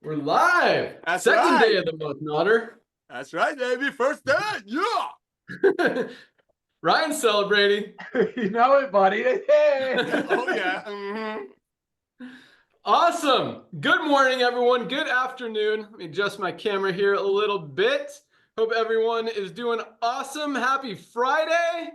We're live. That's Second right. day of the month, Nodder. That's right, baby. First day. Yeah. Ryan's celebrating. You know it, buddy. Hey. Oh, yeah. Mhm. Awesome. Good morning, everyone. Good afternoon. Let me adjust my camera here a little bit. Hope everyone is doing awesome. Happy Friday.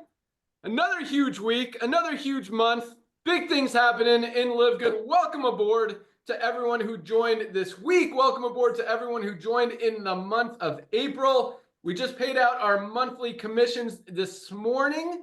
Another huge week, another huge month. Big things happening in LiveGood. Welcome aboard to everyone who joined this week. Welcome aboard to everyone who joined in the month of April. We just paid out our monthly commissions this morning.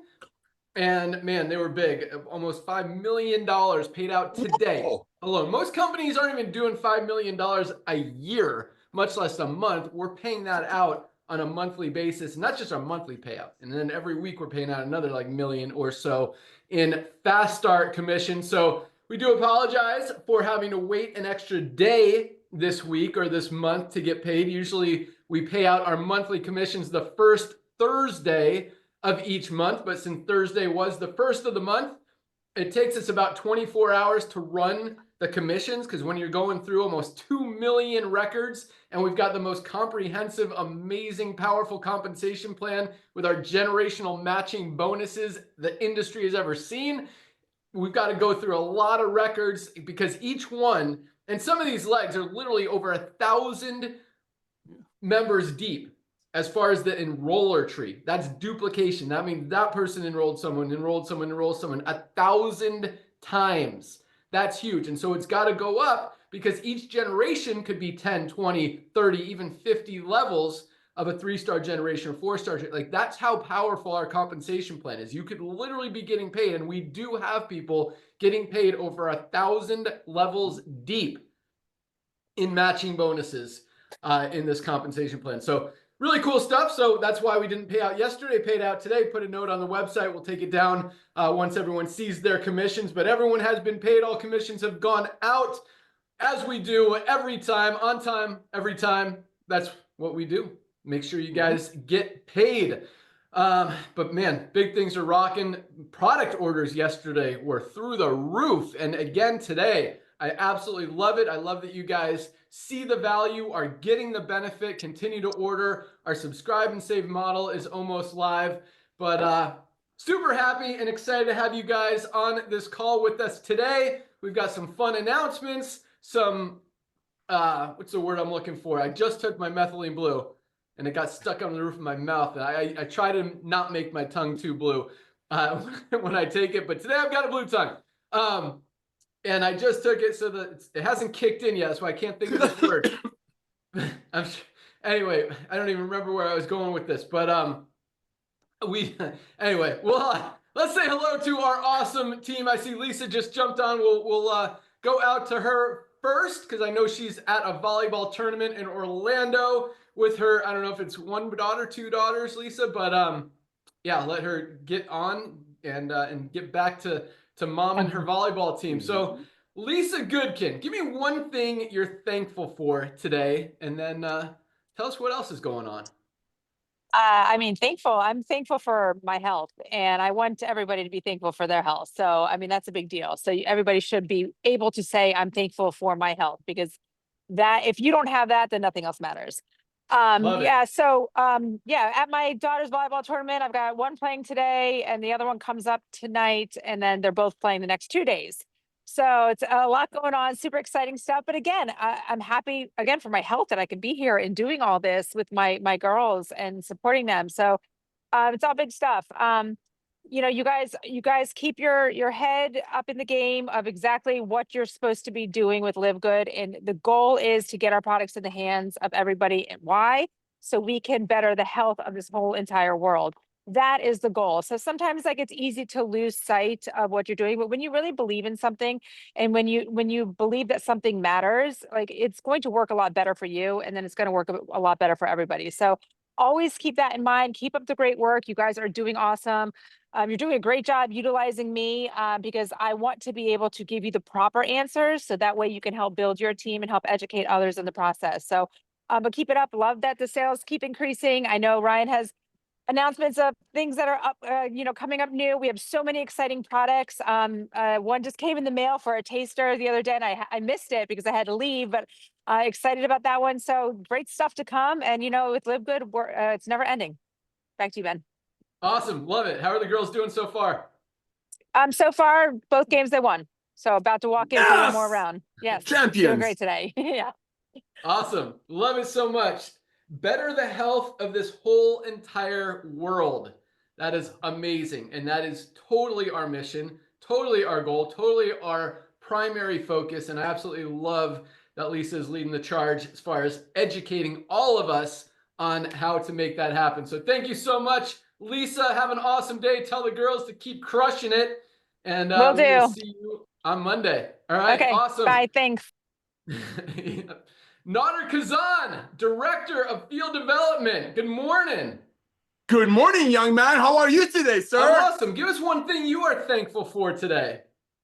And man, they were big. Almost $5 million paid out today Whoa. alone. Most companies aren't even doing $5 million a year, much less a month. We're paying that out on a monthly basis. And that's just our monthly payout. And then every week we're paying out another like million or so in fast start commission. So we do apologize for having to wait an extra day this week or this month to get paid. Usually we pay out our monthly commissions the first Thursday of each month, but since Thursday was the first of the month, it takes us about 24 hours to run the commissions, because when you're going through almost 2 million records, and we've got the most comprehensive, amazing, powerful compensation plan with our generational matching bonuses the industry has ever seen, we've got to go through a lot of records because each one, and some of these legs are literally over 1,000 members deep. As far as the enroller tree, that's duplication. That means that person enrolled someone, 1,000 times. That's huge. And so it's got to go up because each generation could be 10, 20, 30, even 50 levels of a 3-star generation or 4-star. Like, that's how powerful our compensation plan is. You could literally be getting paid, and we do have people getting paid over 1,000 levels deep in matching bonuses in this compensation plan. So really cool stuff. So that's why we didn't pay out yesterday, paid out today. Put a note on the website. We'll take it down once everyone sees their commissions. But everyone has been paid. All commissions have gone out, as we do every time, on time, every time. That's what we do. Make sure you guys get paid. But man, big things are rocking. Product orders yesterday were through the roof. And again today, I absolutely love it. I love that you guys see the value, are getting the benefit, continue to order. Our subscribe and save model is almost live, but super happy and excited to have you guys on this call with us today. We've got some fun announcements, some, what's the word I'm looking for? I just took my methylene blue and it got stuck on the roof of my mouth. And I try to not make my tongue too blue when I take it, but today I've got a blue tongue. And I just took it so that it hasn't kicked in yet, so I can't think of this word. Anyway, I don't even remember where I was going with this, but anyway, well, let's say hello to our awesome team. I see Lisa just jumped on. We'll go out to her first because I know she's at a volleyball tournament in Orlando with her. I don't know if it's one daughter, two daughters, Lisa, but yeah, let her get on and get back to mom and her volleyball team. So Lisa Goodkin, give me one thing you're thankful for today, and then tell us what else is going on. I mean, I'm thankful for my health, and I want everybody to be thankful for their health. So, I mean, that's a big deal. So everybody should be able to say, I'm thankful for my health, because that, if you don't have that, then nothing else matters. Yeah. So, yeah, at my daughter's volleyball tournament, I've got one playing today and the other one comes up tonight, and then they're both playing the next 2 days. So it's a lot going on, super exciting stuff. But again, I'm happy again for my health that I can be here and doing all this with my girls and supporting them. So it's all big stuff. You know, you guys keep your head up in the game of exactly what you're supposed to be doing with LiveGood. And the goal is to get our products in the hands of everybody. And why? So we can better the health of this whole entire world. That is the goal. So sometimes like it's easy to lose sight of what you're doing, but when you really believe in something, and when you believe that something matters, like it's going to work a lot better for you, and then it's going to work a lot better for everybody. So always keep that in mind. Keep up the great work. You guys are doing awesome. You're doing a great job utilizing me because I want to be able to give you the proper answers, so that way you can help build your team and help educate others in the process. So, but keep it up. Love that the sales keep increasing. I know Ryan has announcements of things that are up, coming up new. We have so many exciting products. One just came in the mail for a taster the other day, and I missed it because I had to leave, but excited about that one. So great stuff to come. And with Live Good, it's never ending. Back to you, Ben. Awesome. Love it. How are the girls doing so far? So far, both games they won. So about to walk in for one more Yes! round. Yes. Champions. Doing great today. Yeah. Awesome. Love it so much. Better the health of this whole entire world. That is amazing. And that is totally our mission, totally our goal, totally our primary focus. And I absolutely love that Lisa is leading the charge as far as educating all of us on how to make that happen. So thank you so much, Lisa. Have an awesome day. Tell the girls to keep crushing it. And Will we will do. see you on Monday. All right. Okay. Awesome. Bye. Thanks. Nader Kazan, Director of Field Development. Good morning. Good morning, young man. How are you today, sir? I'm awesome. Give us one thing you are thankful for today.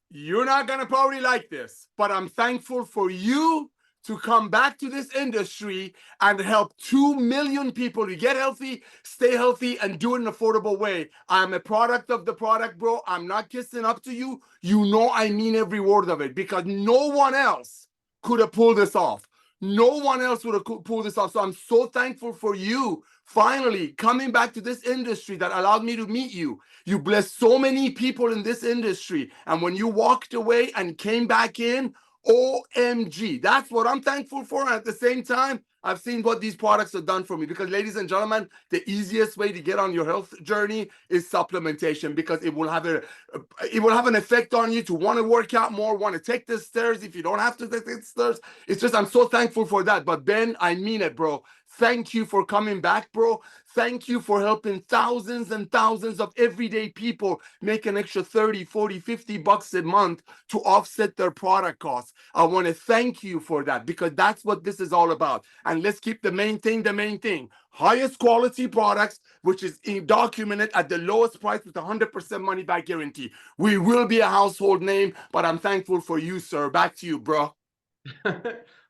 You're not going to probably like this, but I'm thankful for you to come back to this industry and help 2 million people to get healthy, stay healthy, and do it in an affordable way. I'm a product of the product, bro. I'm not kissing up to you. You know I mean every word of it, because no one else could have pulled this off. No one else would have pulled this off. So I'm so thankful for you finally coming back to this industry that allowed me to meet you. You blessed so many people in this industry. And when you walked away and came back in, OMG, that's what I'm thankful for. And at the same time, I've seen what these products have done for me, because ladies and gentlemen, the easiest way to get on your health journey is supplementation, because it will have an effect on you to want to work out more, want to take the stairs if you don't have to take the stairs. It's just, I'm so thankful for that. But Ben, I mean it, bro. Thank you for coming back, bro. Thank you for helping thousands and thousands of everyday people make an extra 30, 40, 50 bucks a month to offset their product costs. I want to thank you for that, because that's what this is all about. And let's keep the main thing. Highest quality products, which is documented at the lowest price with 100% money back guarantee. We will be a household name, but I'm thankful for you, sir. Back to you, bro.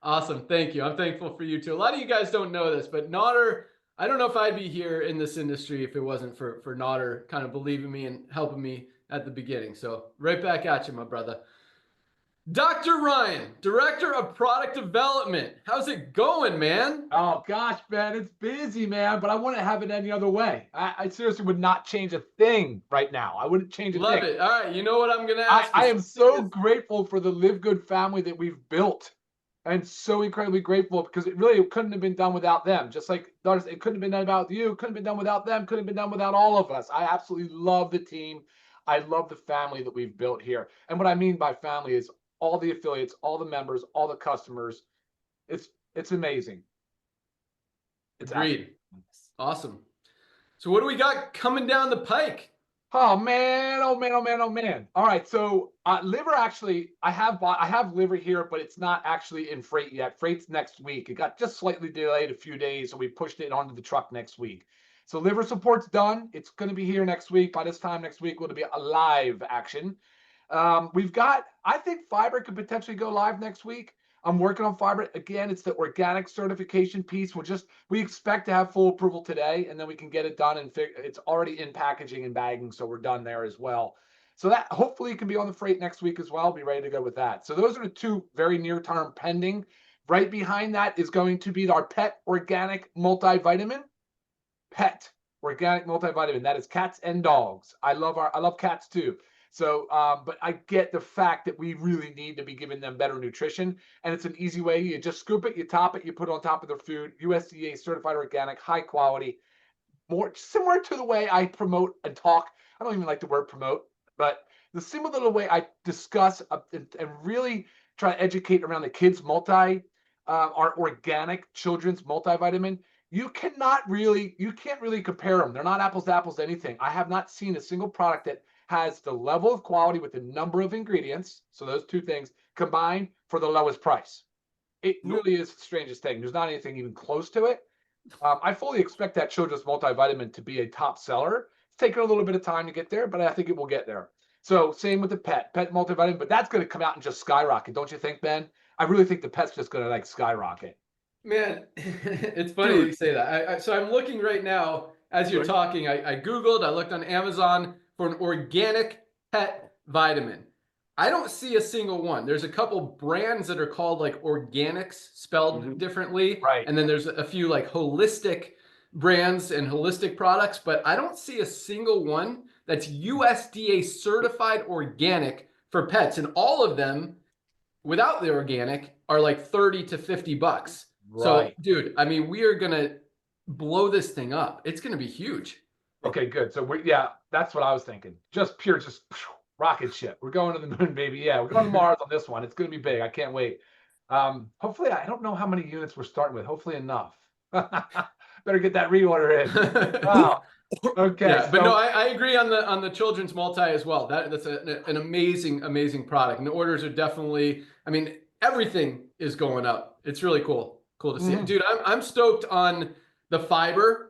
Awesome. Thank you. I'm thankful for you too. A lot of you guys don't know this, but Nader, I don't know if I'd be here in this industry if it wasn't for Nader kind of believing me and helping me at the beginning. So right back at you, my brother. Dr. Ryan, Director of Product Development. How's it going, man? Oh gosh, Ben, it's busy, man, but I wouldn't have it any other way. I seriously would not change a thing right now. I wouldn't change a thing. Love it. All right. You know what I'm going to ask? I am so grateful for the Live Good family that we've built, and so incredibly grateful, because it really couldn't have been done without them. Just like it couldn't have been done without you, couldn't have been done without them, couldn't have been done without all of us. I absolutely love the team. I love the family that we've built here. And what I mean by family is all the affiliates, all the members, all the customers. It's amazing. It's Agreed. Awesome. So what do we got coming down the pike? Oh man, oh man, oh man, oh man. All right, so liver, actually, I have liver here, but it's not actually in freight yet. Freight's next week. It got just slightly delayed a few days, so we pushed it onto the truck next week. So liver support's done. It's going to be here next week. By this time next week, it'll be a live action. We've got, I think fiber could potentially go live next week. I'm working on fiber. Again, it's the organic certification piece. We expect to have full approval today, and then we can get it done, and it's already in packaging and bagging, so we're done there as well. So that hopefully can be on the freight next week as well. Be ready to go with that. So those are the two very near-term pending. Right behind that is going to be our pet organic multivitamin. Pet organic multivitamin. That is cats and dogs. I love cats too. So, but I get the fact that we really need to be giving them better nutrition, and it's an easy way. You just scoop it, you top it, you put it on top of their food. USDA certified organic, high quality, more similar to the way I promote and talk. I don't even like the word promote, but the similar to the way I discuss and really try to educate around the kids our organic children's multivitamin. You can't really compare them. They're not apples to apples to anything. I have not seen a single product that has the level of quality with the number of ingredients, so those two things combined, for the lowest price. It really is the strangest thing. There's not anything even close to it. I fully expect that children's multivitamin to be a top seller. It's taken a little bit of time to get there, but I think it will get there. So same with the pet multivitamin, but that's going to come out and just skyrocket, don't you think, Ben? I really think the pet's just going to skyrocket. Man, it's funny you say that. So I'm looking right now. as you're Right. talking, I Googled, I looked on Amazon for an organic pet vitamin. I don't see a single one. There's a couple brands that are called like organics spelled Mhm. differently. Right. And then there's a few like holistic brands and holistic products, but I don't see a single one that's USDA certified organic for pets. And all of them without the organic are like 30 to 50 bucks. So, Right. dude, I mean, we are going to blow this thing up. It's going to be huge. Okay, good. So yeah, that's what I was thinking. Just pure, just rocket ship. We're going to the moon, baby. Yeah, we're going to Mars on this one. It's going to be big. I can't wait. Hopefully, I don't know how many units we're starting with. Hopefully enough. Better get that reorder in. Wow. Okay. Yeah, but so, no, I agree on the children's multi as well. That's an amazing product, and the orders are definitely. I mean, everything is going up. It's really cool to see it, dude. I'm stoked on the fiber.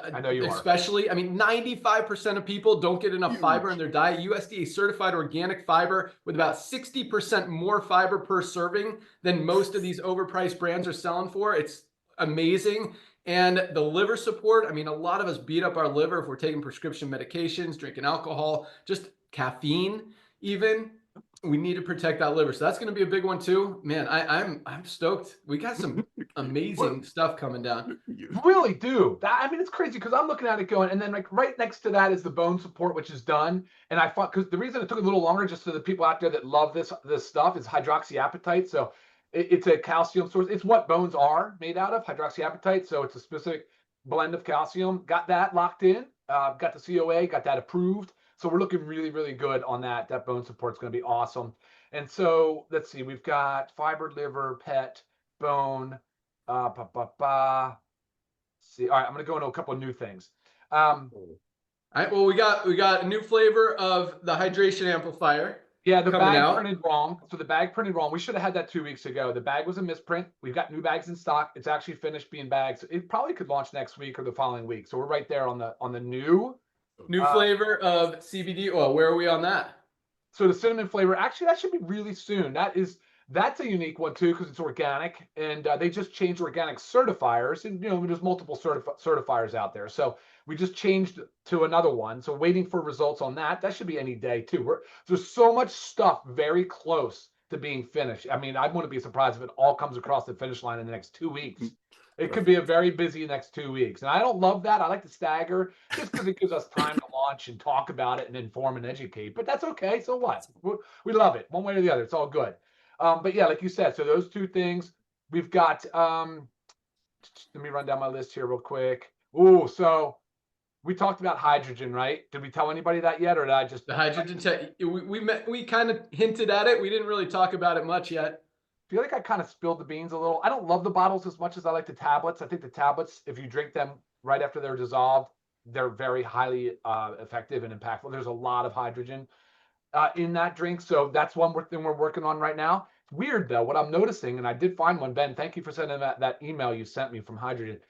I know you are. Especially, I mean, 95% of people don't get enough fiber in their diet. USDA certified organic fiber with about 60% more fiber per serving than most of these overpriced brands are selling for. It's amazing. And the liver support, I mean, a lot of us beat up our liver if we're taking prescription medications, drinking alcohol, just caffeine even. We need to protect that liver. So that's going to be a big one too. Man, I'm stoked. We got some amazing stuff coming down. Really do. I mean, it's crazy because I'm looking at it going, and then like right next to that is the bone support, which is done. And I thought because the reason it took a little longer, just to the people out there that love this stuff, is hydroxyapatite. So it's a calcium source. It's what bones are made out of, hydroxyapatite. So it's a specific blend of calcium. Got that locked in. Got the COA. Got that approved. So we're looking really, really good on that. That bone support is going to be awesome. And so let's see. We've got fiber, liver, pet, bone. See, all right, I'm gonna go into a couple of new things. All right, well, we got a new flavor of the hydration amplifier. Yeah, the coming bag out. printed wrong. So the bag printed wrong. We should have had that 2 weeks ago. The bag was a misprint. We've got new bags in stock. It's actually finished being bagged. So it probably could launch next week or the following week. So we're right there on the new flavor of CBD oil. Where are we on that? So the cinnamon flavor, actually, that should be really soon. That's a unique one too because it's organic, and they just changed organic certifiers, and there's multiple certifiers out there. So we just changed to another one. So waiting for results on that. That should be any day too. There's so much stuff very close to being finished. I mean, I wouldn't be surprised if it all comes across the finish line in the next 2 weeks. It could be a very busy next 2 weeks. And I don't love that. I like to stagger just because it gives us time to launch and talk about it and inform and educate. But that's okay. So what? We love it one way or the other. It's all good. But yeah, like you said, so those two things we've got. Let me run down my list here real quick. Ooh, so we talked about hydrogen, right? Did we tell anybody that yet, or did I just the hydrogen tech? We kind of hinted at it. We didn't really talk about it much yet. Feel like I kind of spilled the beans a little. I don't love the bottles as much as I like the tablets. I think the tablets, if you drink them right after they're dissolved, they're very highly effective and impactful. There's a lot of hydrogen in that drink. So that's one thing we're working on right now. It's weird though, what I'm noticing, and I did find one, Ben, thank you for sending that email you sent me from hydrogen,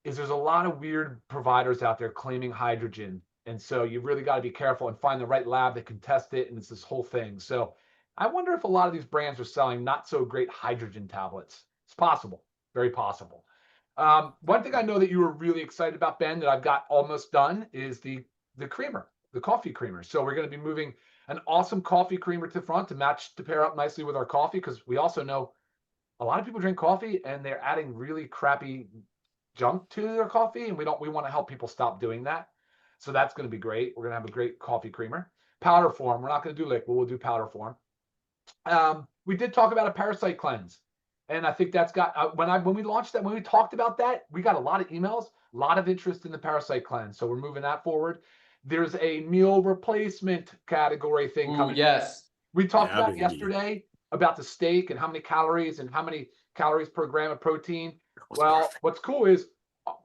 is there's a lot of weird providers out there claiming hydrogen. And so you really got to be careful and find the right lab that can test it. And it's this whole thing. So I wonder if a lot of these brands are selling not so great hydrogen tablets. It's possible, very possible. One thing I know that you were really excited about, Ben, that I've got almost done is the creamer, the coffee creamer. So we're going to be moving an awesome coffee creamer to front to pair up nicely with our coffee, because we also know a lot of people drink coffee and they're adding really crappy junk to their coffee, and we want to help people stop doing that. So that's going to be great. We're going to have a great coffee creamer. Powder form, we're not going to do liquid, we'll do powder form. We did talk about a parasite cleanse, and I think that's got when we launched that, when we talked about that, we got a lot of emails, a lot of interest in the parasite cleanse. So we're moving that forward. There's a meal replacement category thing coming. Yes. We talked about baby. yesterday about the steak and how many calories per gram of protein. Well, what's cool is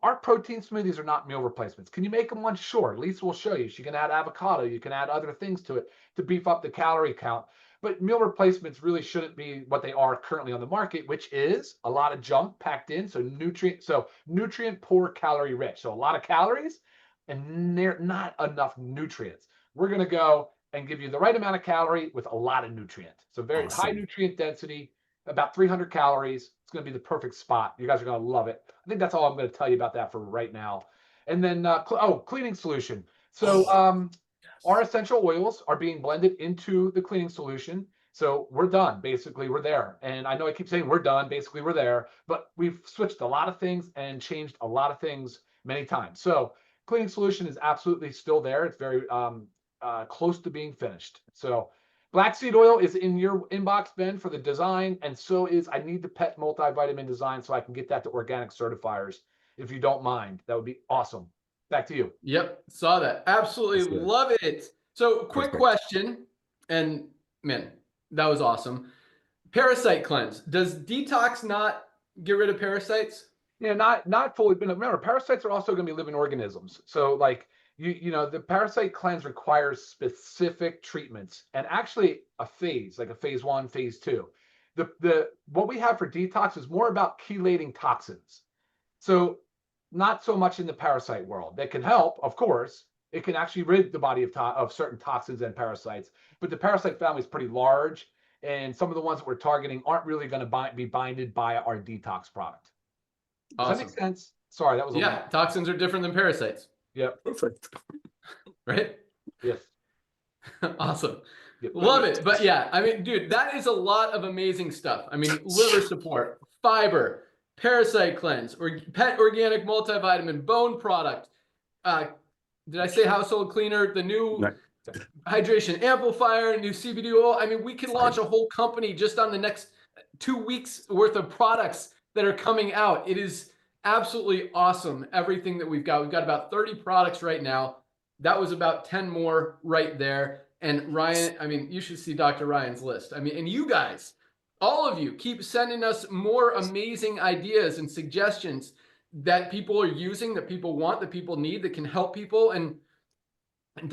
our protein smoothies are not meal replacements. Can you make them one? Sure. Lisa will show you. She can add avocado. You can add other things to it to beef up the calorie count. But meal replacements really shouldn't be what they are currently on the market, which is a lot of junk packed in. So nutrient poor, calorie rich. So a lot of calories and not enough nutrients. We're going to go and give you the right amount of calorie with a lot of nutrient. So very high nutrient density, about 300 calories. It's going to be the perfect spot. You guys are going to love it. I think that's all I'm going to tell you about that for right now. And then cleaning solution. So our essential oils are being blended into the cleaning solution. So we're done. Basically, we're there. And I know I keep saying we're done. Basically, we're there. But we've switched a lot of things and changed a lot of things many times. So cleaning solution is absolutely still there. It's very close to being finished. So black seed oil is in your inbox, Ben, for the design. And so is I need the pet multivitamin design so I can get that to organic certifiers. If you don't mind, that would be awesome. Back to you. Yep, saw that. Absolutely love it. So quick question, and man, that was awesome. Parasite cleanse. Does detox not get rid of parasites? Yeah, not fully, but remember, parasites are also going to be living organisms. So like the parasite cleanse requires specific treatments and actually a phase, like a phase 1, phase 2. The what we have for detox is more about chelating toxins. So not so much in the parasite world. That can help, of course. It can actually rid the body of certain toxins and parasites. But the parasite family is pretty large, and some of the ones that we're targeting aren't really going to be binded by our detox product. Does that make sense? Sorry, that was a lot. Toxins are different than parasites. Yep. Perfect. Right? Yes. Awesome. Yep. Love it. But yeah, I mean, dude, that is a lot of amazing stuff. I mean, liver support, fiber, parasite cleanse, or pet organic multivitamin, bone product. Did I say household cleaner? The new hydration amplifier, new CBD oil. I mean, we can launch a whole company just on the next 2 weeks worth of products that are coming out. It is absolutely awesome. Everything that we've got about 30 products right now. That was about 10 more right there. And Ryan, I mean, you should see Dr. Ryan's list. I mean, and you guys, all of you, keep sending us more amazing ideas and suggestions that people are using, that people want, that people need, that can help people. And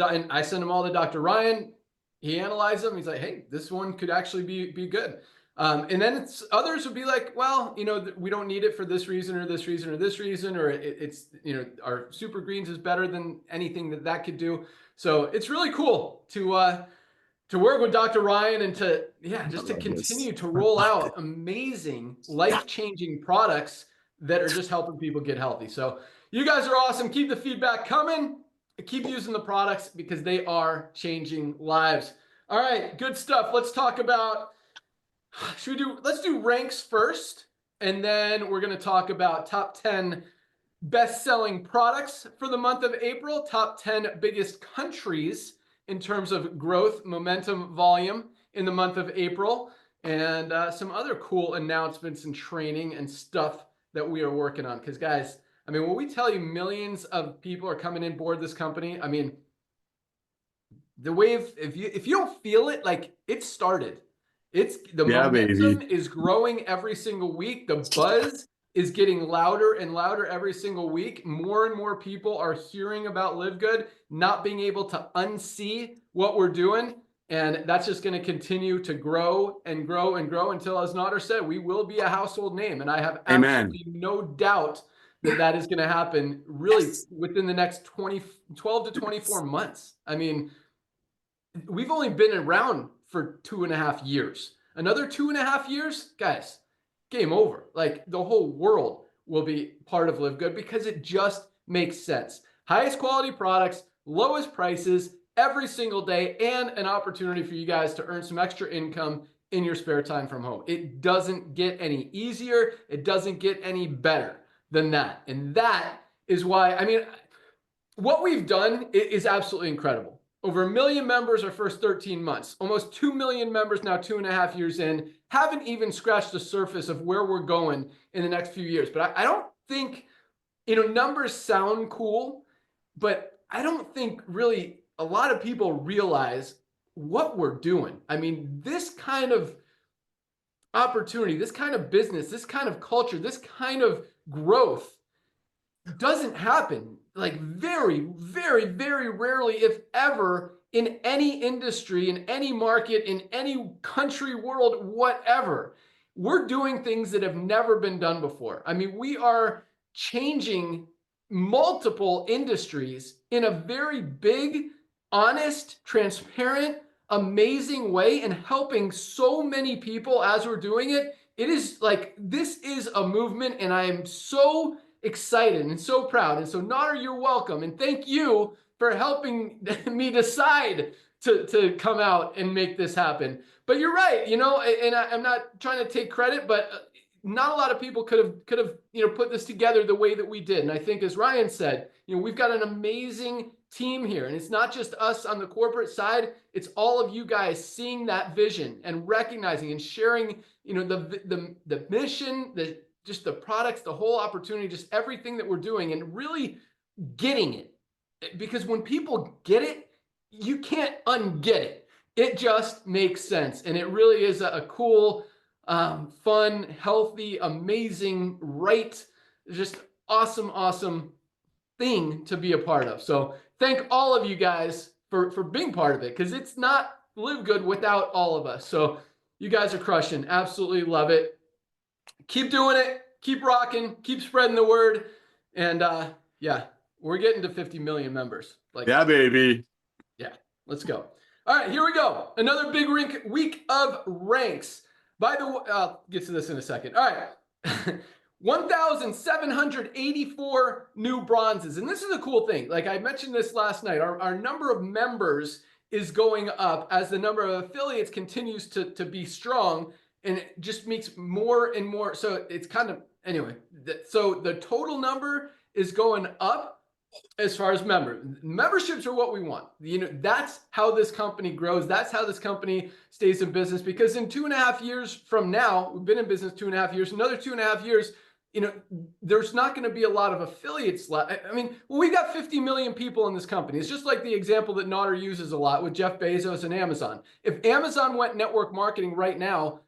I send them all to Dr. Ryan. He analyzes them. He's like, hey, this one could actually be good. And then others would be like, well, we don't need it for this reason or this reason or this reason, or it's our super greens is better than anything that could do. So it's really cool to work with Dr. Ryan and to continue to roll out amazing, life-changing products that are just helping people get healthy. So you guys are awesome. Keep the feedback coming. Keep using the products because they are changing lives. All right, good stuff. Let's talk about, let's do ranks first, and then we're going to talk about top 10 best-selling products for the month of April, top 10 biggest countries in terms of growth, momentum, volume in the month of April, and some other cool announcements and training and stuff that we are working on. Because guys, I mean, when we tell you millions of people are coming in board this company, I mean, the wave, if you don't feel it, like it started. The momentum is growing every single week. The buzz is getting louder and louder every single week. More and more people are hearing about LiveGood, not being able to unsee what we're doing. And that's just going to continue to grow and grow and grow until, as Nader said, we will be a household name. And I have absolutely no doubt that is going to happen really within the next 12 to 24 months. I mean, we've only been around for 2.5 years. Another 2.5 years, guys, game over. Like the whole world will be part of LiveGood because it just makes sense. Highest quality products, lowest prices every single day, and an opportunity for you guys to earn some extra income in your spare time from home. It doesn't get any easier. It doesn't get any better than that. And that is why, I mean, what we've done is absolutely incredible. Over 1 million members our first 13 months, almost 2 million members now 2.5 years in, haven't even scratched the surface of where we're going in the next few years. But I don't think, numbers sound cool, but I don't think really a lot of people realize what we're doing. I mean, this kind of opportunity, this kind of business, this kind of culture, this kind of growth doesn't happen, like very, very, very rarely, if ever, in any industry, in any market, in any country, world, whatever. We're doing things that have never been done before. I mean, we are changing multiple industries in a very big, honest, transparent, amazing way and helping so many people as we're doing it. It is like, this is a movement, and I am so excited and so proud. And so Nader, you're welcome. And thank you for helping me decide to come out and make this happen. But you're right, you know, and I'm not trying to take credit, but not a lot of people could have, you know, put this together the way that we did. And I think, as Ryan said, you know, we've got an amazing team here, and it's not just us on the corporate side. It's all of you guys seeing that vision and recognizing and sharing, you know, the mission, just the products, the whole opportunity, just everything that we're doing, and really getting it. Because when people get it, you can't unget it. It just makes sense. And it really is a cool, fun, healthy, amazing, right, just awesome thing to be a part of. So thank all of you guys for being part of it, because it's not LiveGood without all of us. So you guys are crushing. Absolutely love it. Keep doing it. Keep rocking. Keep spreading the word. And yeah, we're getting to 50 million members. Like, yeah, baby. Yeah, let's go. All right, here we go. Another big week of ranks. By the way, I'll get to this in a second. All right. 1,784 new bronzes. And this is a cool thing. Like I mentioned this last night, our number of members is going up as the number of affiliates continues to be strong, and it just makes more and more. So it's kind of, anyway, so the total number is going up as far as memberships are what we want. You know, that's how this company grows. That's how this company stays in business, because in 2.5 years from now, we've been in business 2.5 years, another 2.5 years, you know, there's not going to be a lot of affiliates left. I mean, well, we got 50 million people in this company. It's just like the example that Nader uses a lot with Jeff Bezos and Amazon. If Amazon went network marketing right now,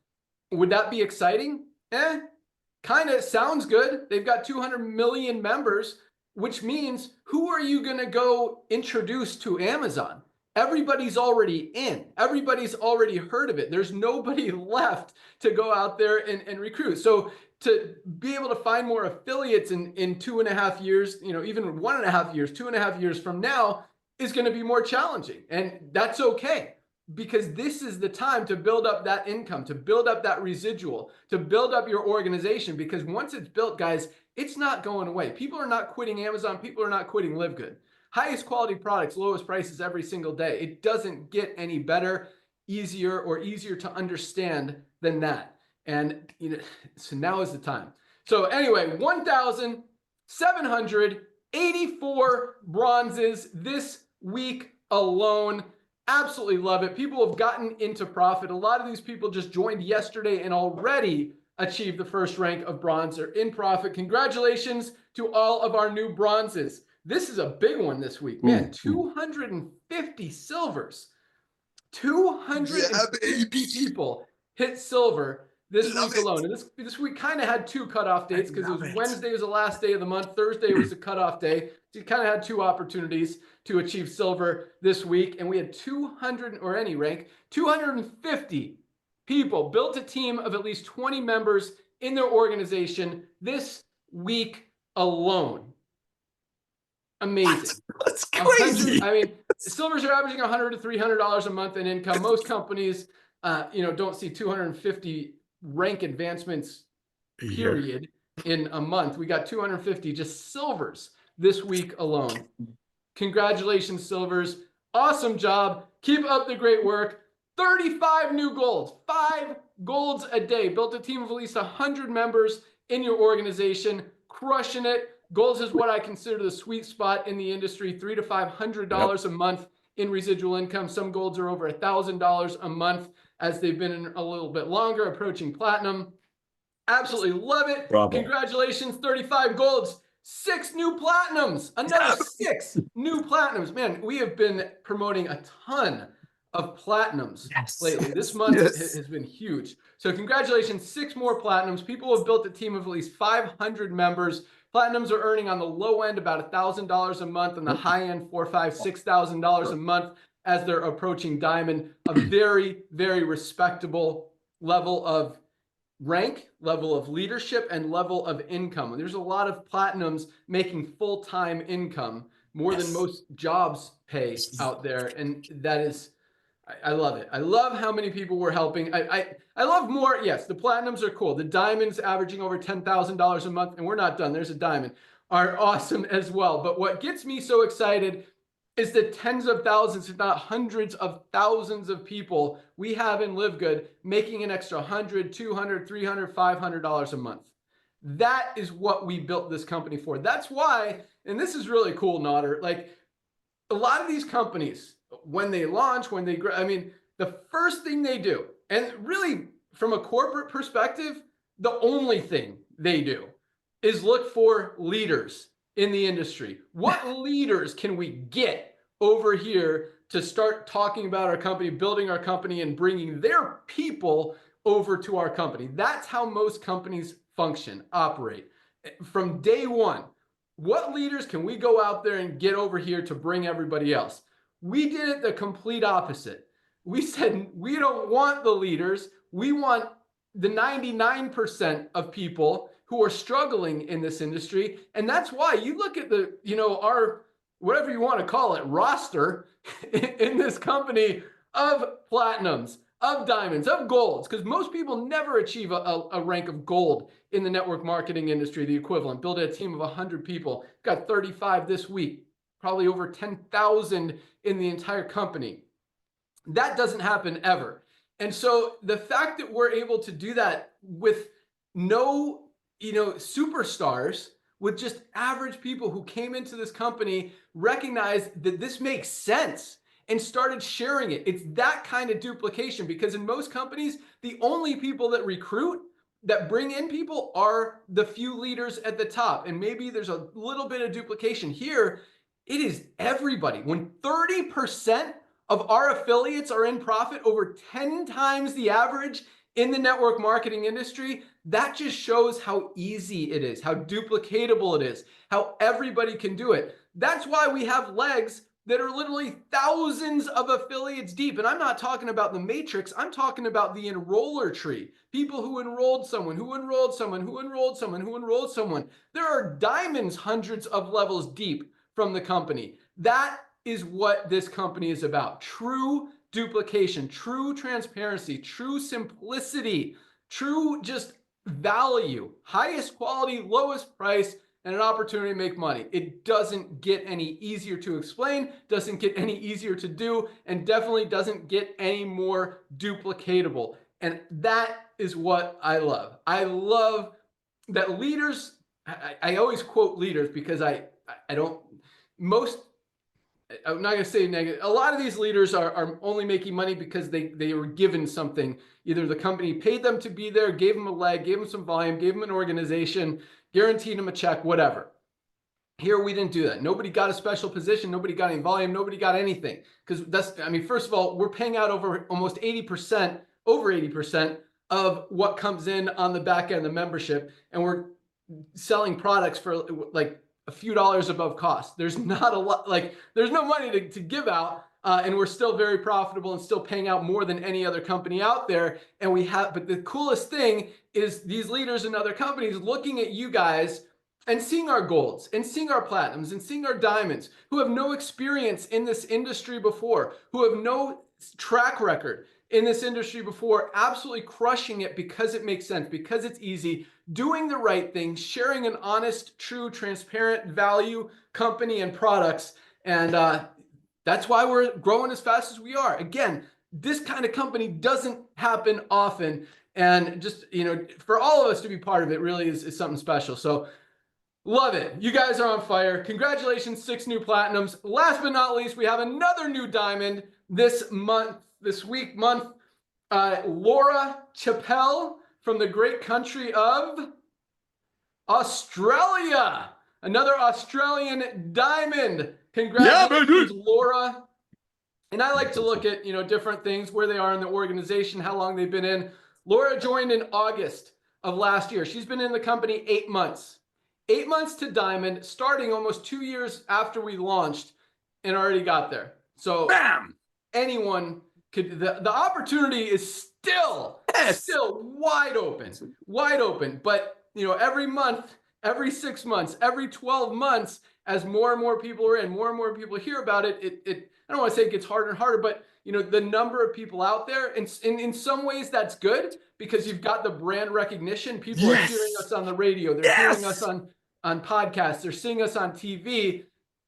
would that be exciting? Kind of sounds good. They've got 200 million members, which means who are you going to go introduce to Amazon? Everybody's already in. Everybody's already heard of it. There's nobody left to go out there and recruit. So to be able to find more affiliates in 2.5 years, you know, even 1.5 years, 2.5 years from now is going to be more challenging. And that's okay, because this is the time to build up that income, to build up that residual, to build up your organization, because once it's built, guys, it's not going away. People are not quitting Amazon. People are not quitting LiveGood. Highest quality products, lowest prices every single day. It doesn't get any better, easier to understand than that. And you know, so now is the time. So anyway, 1,784 bronzes this week alone. Absolutely love it. People have gotten into profit. A lot of these people just joined yesterday and already achieved the first rank of bronze or in profit. Congratulations to all of our new bronzes. This is a big one this week, man. 250 silvers. 250 people hit silver this week alone. And this week kind of had two cutoff dates, because it was Wednesday was the last day of the month. Thursday was the cutoff day. So you kind of had two opportunities to achieve silver this week. And we had 250 people built a team of at least 20 members in their organization this week alone. Amazing. That's crazy. I mean, silvers are averaging $100 to $300 a month in income. Most companies, you know, don't see 250 rank advancements, period, in a month. We got 250 just silvers this week alone. Congratulations, silvers. Awesome job. Keep up the great work. 35 new golds, 5 golds a day. Built a team of at least 100 members in your organization, crushing it. Golds is what I consider the sweet spot in the industry, $300 to $500 a month in residual income. Some golds are over $1,000 a month as they've been in a little bit longer, approaching platinum. Absolutely love it. Bravo. Congratulations, 35 golds, 6 new platinums, another 6 new platinums. Man, we have been promoting a ton of platinums lately. This month has been huge. So congratulations, 6 more platinums. People have built a team of at least 500 members. Platinums are earning on the low end about $1,000 a month, and the high end $4,000, $5,000, $6,000 a month as they're approaching diamond. A very, very respectable level of rank, level of leadership, and level of income. There's a lot of platinums making full-time income, more than most jobs pay out there, and that is I love it. I love how many people we're helping. I love more. Yes, the platinums are cool. The diamonds averaging over $10,000 a month, and we're not done. There's a diamond, are awesome as well. But what gets me so excited is the tens of thousands, if not hundreds of thousands of people we have in LiveGood making an extra $100, $200, $300, $500 a month. That is what we built this company for. That's why, and this is really cool, Nodder, like a lot of these companies, when they launch, when they grow, I mean, the first thing they do, and really from a corporate perspective, the only thing they do is look for leaders in the industry. What leaders can we get over here to start talking about our company, building our company, and bringing their people over to our company? That's how most companies function, operate. From day one, what leaders can we go out there and get over here to bring everybody else? We did it the complete opposite. We said, we don't want the leaders. We want the 99% of people who are struggling in this industry. And that's why you look at the, our, whatever you want to call it, roster in this company of platinums, of diamonds, of golds, because most people never achieve a rank of gold in the network marketing industry, the equivalent. Build a team of 100 people, got 35 this week, probably over 10,000 in the entire company. That doesn't happen ever. And so the fact that we're able to do that with no, superstars, with just average people who came into this company, recognized that this makes sense and started sharing it. It's that kind of duplication, because in most companies, the only people that recruit, that bring in people, are the few leaders at the top. And maybe there's a little bit of duplication. Here, it is everybody. When 30% of our affiliates are in profit, over 10 times the average in the network marketing industry, that just shows how easy it is, how duplicatable it is, how everybody can do it. That's why we have legs that are literally thousands of affiliates deep. And I'm not talking about the matrix. I'm talking about the enroller tree. People who enrolled someone, who enrolled someone, who enrolled someone, who enrolled someone. There are diamonds hundreds of levels deep from the company. That is what this company is about. True duplication, true transparency, true simplicity, true just value, highest quality, lowest price, and an opportunity to make money. It doesn't get any easier to explain, doesn't get any easier to do, and definitely doesn't get any more duplicatable. And that is what I love. I love that leaders, I always quote leaders because I'm not going to say negative. A lot of these leaders are only making money because they were given something. Either the company paid them to be there, gave them a leg, gave them some volume, gave them an organization, guaranteed them a check, whatever. Here, we didn't do that. Nobody got a special position. Nobody got any volume. Nobody got anything. Because first of all, we're paying out over almost 80%, over 80% of what comes in on the back end of the membership. And we're selling products for like a few dollars above cost. There's not a lot, there's no money to give out. And we're still very profitable and still paying out more than any other company out there. But the coolest thing is these leaders in other companies looking at you guys and seeing our golds and seeing our platinums and seeing our diamonds, who have no experience in this industry before, who have no track record in this industry before, absolutely crushing it because it makes sense, because it's easy, doing the right thing, sharing an honest, true, transparent value company and products. And that's why we're growing as fast as we are. Again, this kind of company doesn't happen often. And just, for all of us to be part of it really is something special. So love it. You guys are on fire. Congratulations, 6 new platinums. Last but not least, we have another new diamond this month. Laura Chappelle from the great country of Australia. Another Australian diamond. Congratulations, Laura. And I like to look at, different things, where they are in the organization, how long they've been in. Laura joined in August of last year. She's been in the company 8 months. 8 months to diamond, starting almost 2 years after we launched, and already got there. So bam! Anyone could, the opportunity is still wide open. But every month, every 6 months, every 12 months, as more and more people are in, more and more people hear about it, I don't want to say it gets harder and harder, but you know, the number of people out there, and in some ways that's good because you've got the brand recognition. People are hearing us on the radio, they're hearing us on podcasts, they're seeing us on TV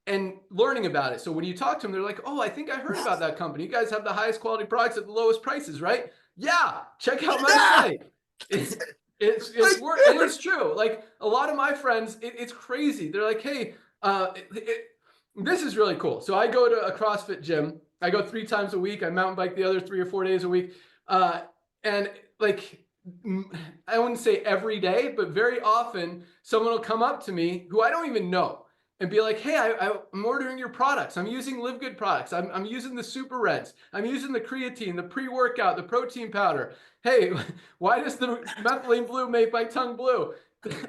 and learning about it. So when you talk to them, they're like, oh, I think I heard about that company. You guys have the highest quality products at the lowest prices, right? Yeah, check out my site. It's work, and it's true. Like a lot of my friends, it's crazy. They're like, hey, this is really cool. So I go to a CrossFit gym. I go 3 times a week. I mountain bike the other 3 or 4 days a week. And like, I wouldn't say every day, but very often someone will come up to me who I don't even know and be like, hey, I'm ordering your products. I'm using LiveGood products. I'm using the Super Reds. I'm using the creatine, the pre-workout, the protein powder. Hey, why does the methylene blue make my tongue blue?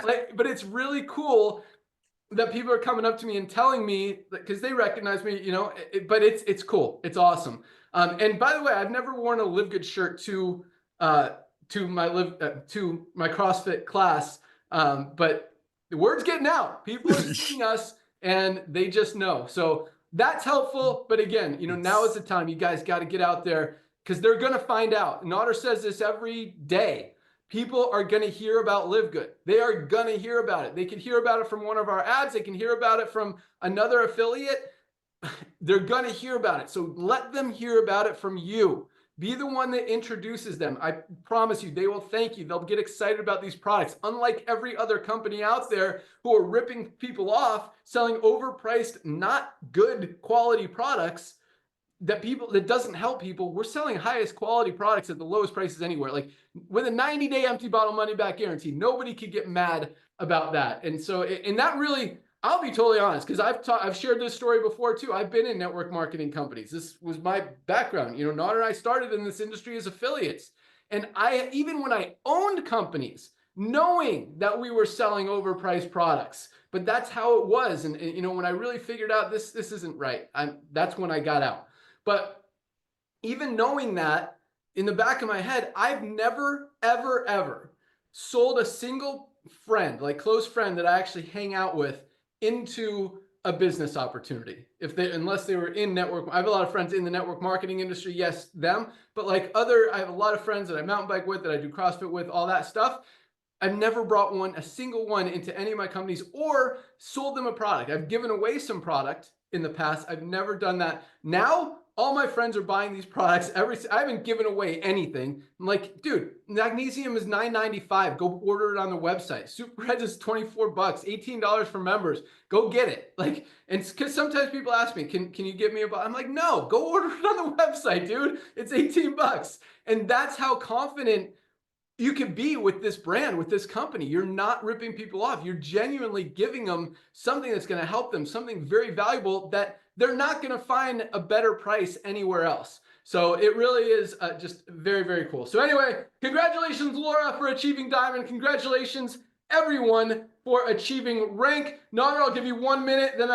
Like, but it's really cool that people are coming up to me and telling me, because they recognize me, you know, but it's cool. It's awesome. And by the way, I've never worn a LiveGood shirt to my CrossFit class. But the word's getting out. People are seeing us and they just know. So that's helpful. But again, you know, now is the time. You guys got to get out there because they're going to find out. Nader says this every day. People are going to hear about LiveGood. They are going to hear about it. They can hear about it from one of our ads. They can hear about it from another affiliate. They're going to hear about it. So let them hear about it from you. Be the one that introduces them. I promise you, they will thank you. They'll get excited about these products. Unlike every other company out there who are ripping people off, selling overpriced, not good quality products that doesn't help people. We're selling highest quality products at the lowest prices anywhere. Like with a 90-day empty bottle money back guarantee, nobody could get mad about that. And so, and that really, I'll be totally honest, because I've shared this story before too. I've been in network marketing companies. This was my background. You know, Nader and I started in this industry as affiliates. And even when I owned companies, knowing that we were selling overpriced products, but that's how it was. And you know, when I really figured out this isn't right, that's when I got out. But even knowing that in the back of my head, I've never, ever, ever sold a single friend, like close friend that I actually hang out with, into a business opportunity. Unless they were in network. I have a lot of friends in the network marketing industry. Yes, them. But like I have a lot of friends that I mountain bike with, that I do CrossFit with, all that stuff. I've never brought a single one into any of my companies or sold them a product. I've given away some product in the past. I've never done that. Now, all my friends are buying these products. I haven't given away anything. I'm like, dude, magnesium is $9.95. Go order it on the website. Super Reds is $24, $18 for members. Go get it. Like, and because sometimes people ask me, can you give me a bottle? I'm like, no, go order it on the website, dude. It's $18. And that's how confident you can be with this brand, with this company. You're not ripping people off. You're genuinely giving them something that's going to help them, something very valuable that they're not going to find a better price anywhere else. So it really is just very, very cool. So anyway, congratulations, Laura, for achieving Diamond. Congratulations, everyone, for achieving rank. Nader, I'll give you 1 minute. Then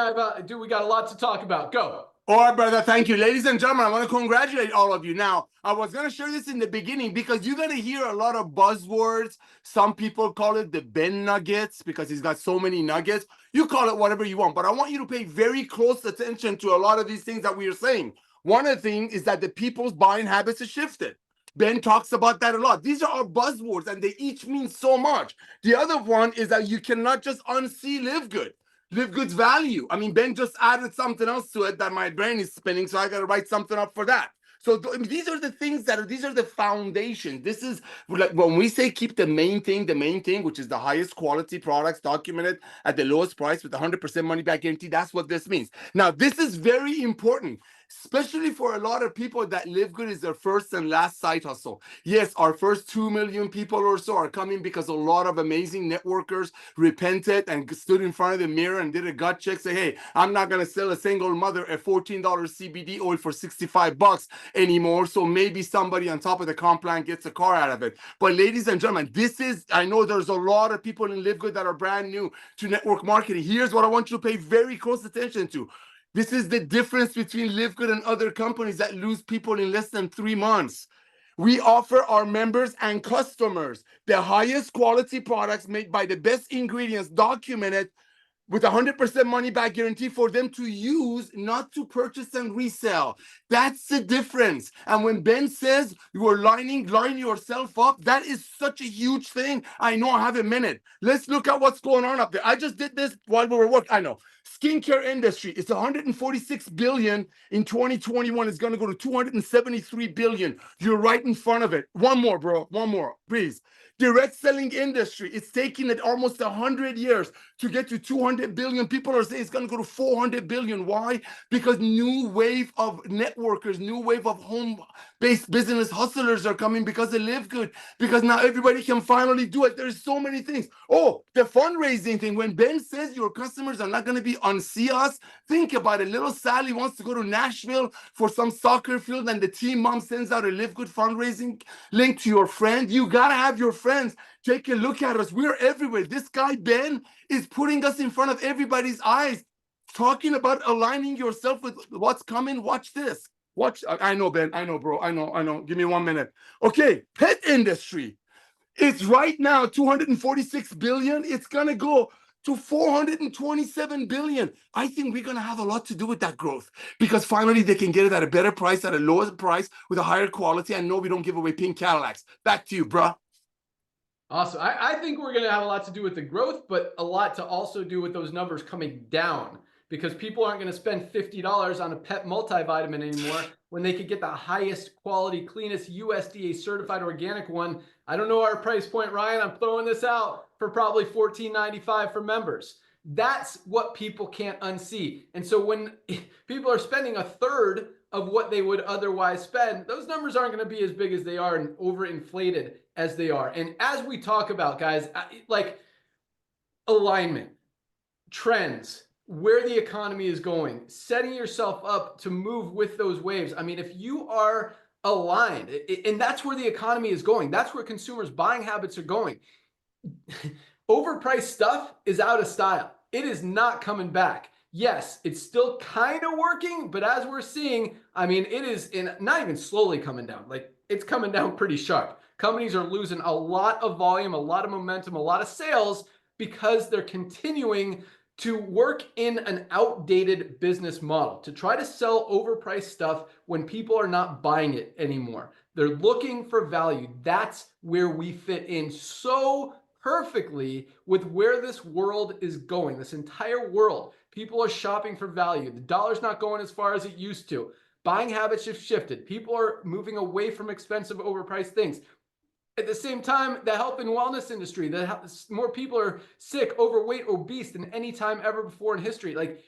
we got a lot to talk about. Go. All right, brother. Thank you. Ladies and gentlemen, I want to congratulate all of you. Now, I was going to share this in the beginning because you're going to hear a lot of buzzwords. Some people call it the Ben Nuggets because he's got so many nuggets. You call it whatever you want, but I want you to pay very close attention to a lot of these things that we are saying. One of the things is that the people's buying habits have shifted. Ben talks about that a lot. These are our buzzwords, and they each mean so much. The other one is that you cannot just unsee LiveGood. LiveGood's value. I mean, Ben just added something else to it that my brain is spinning, so I got to write something up for that. So these are the things these are the foundation. This is like when we say keep the main thing, which is the highest quality products documented at the lowest price with 100% money back guarantee. That's what this means. Now, this is very important, especially for a lot of people that LiveGood is their first and last side hustle. Yes, our first 2 million people or so are coming because a lot of amazing networkers repented and stood in front of the mirror and did a gut check, say, hey, I'm not going to sell a single mother a $14 CBD oil for $65 anymore. So maybe somebody on top of the comp plan gets a car out of it. But ladies and gentlemen, I know there's a lot of people in LiveGood that are brand new to network marketing. Here's what I want you to pay very close attention to. This is the difference between LiveGood and other companies that lose people in less than 3 months. We offer our members and customers the highest quality products made by the best ingredients documented with 100% money back guarantee for them to use, not to purchase and resell. That's the difference. And when Ben says you are lining yourself up, that is such a huge thing. I know I have a minute. Let's look at what's going on up there. I just did this while we were working. I know. Skincare industry, it's 146 billion in 2021. It's going to go to 273 billion. You're right in front of it. One more, bro. One more, please. Direct selling industry, it's taking it almost 100 years to get to 200 billion. People are saying it's going to go to 400 billion. Why? Because new wave of networkers, new wave of home-based business hustlers are coming because of LiveGood, because now everybody can finally do it. There's so many things. Oh, the fundraising thing. When Ben says your customers are not going to be on See Us, think about it. Little Sally wants to go to Nashville for some soccer field, and the team mom sends out a LiveGood fundraising link to your friend. You got to have your friends take a look at us. We're everywhere. This guy, Ben, is putting us in front of everybody's eyes, talking about aligning yourself with what's coming. Watch this. Watch. I know, Ben. I know, bro. I know. Give me 1 minute. Okay. Pet industry. It's right now 246 billion. It's going to go to 427 billion. I think we're going to have a lot to do with that growth, because finally they can get it at a better price, at a lower price, with a higher quality. I know we don't give away pink Cadillacs. Back to you, bro. Awesome. I think we're going to have a lot to do with the growth, but a lot to also do with those numbers coming down, because people aren't going to spend $50 on a pet multivitamin anymore when they could get the highest quality, cleanest USDA certified organic one. I don't know our price point, Ryan. I'm throwing this out for probably $14.95 for members. That's what people can't unsee. And so when people are spending a third of what they would otherwise spend, those numbers aren't going to be as big as they are and overinflated as they are. And as we talk about, guys, like alignment, trends, where the economy is going, setting yourself up to move with those waves. I mean, if you are aligned, and that's where the economy is going, that's where consumers' buying habits are going. Overpriced stuff is out of style. It is not coming back. Yes, it's still kind of working, but as we're seeing, I mean, it is not even slowly coming down. Like, it's coming down pretty sharp. Companies are losing a lot of volume, a lot of momentum, a lot of sales, because they're continuing to work in an outdated business model, to try to sell overpriced stuff when people are not buying it anymore. They're looking for value. That's where we fit in so perfectly with where this world is going. This entire world, people are shopping for value. The dollar's not going as far as it used to. Buying habits have shifted. People are moving away from expensive, overpriced things. At the same time, the health and wellness industry, more people are sick, overweight, obese than any time ever before in history. Like,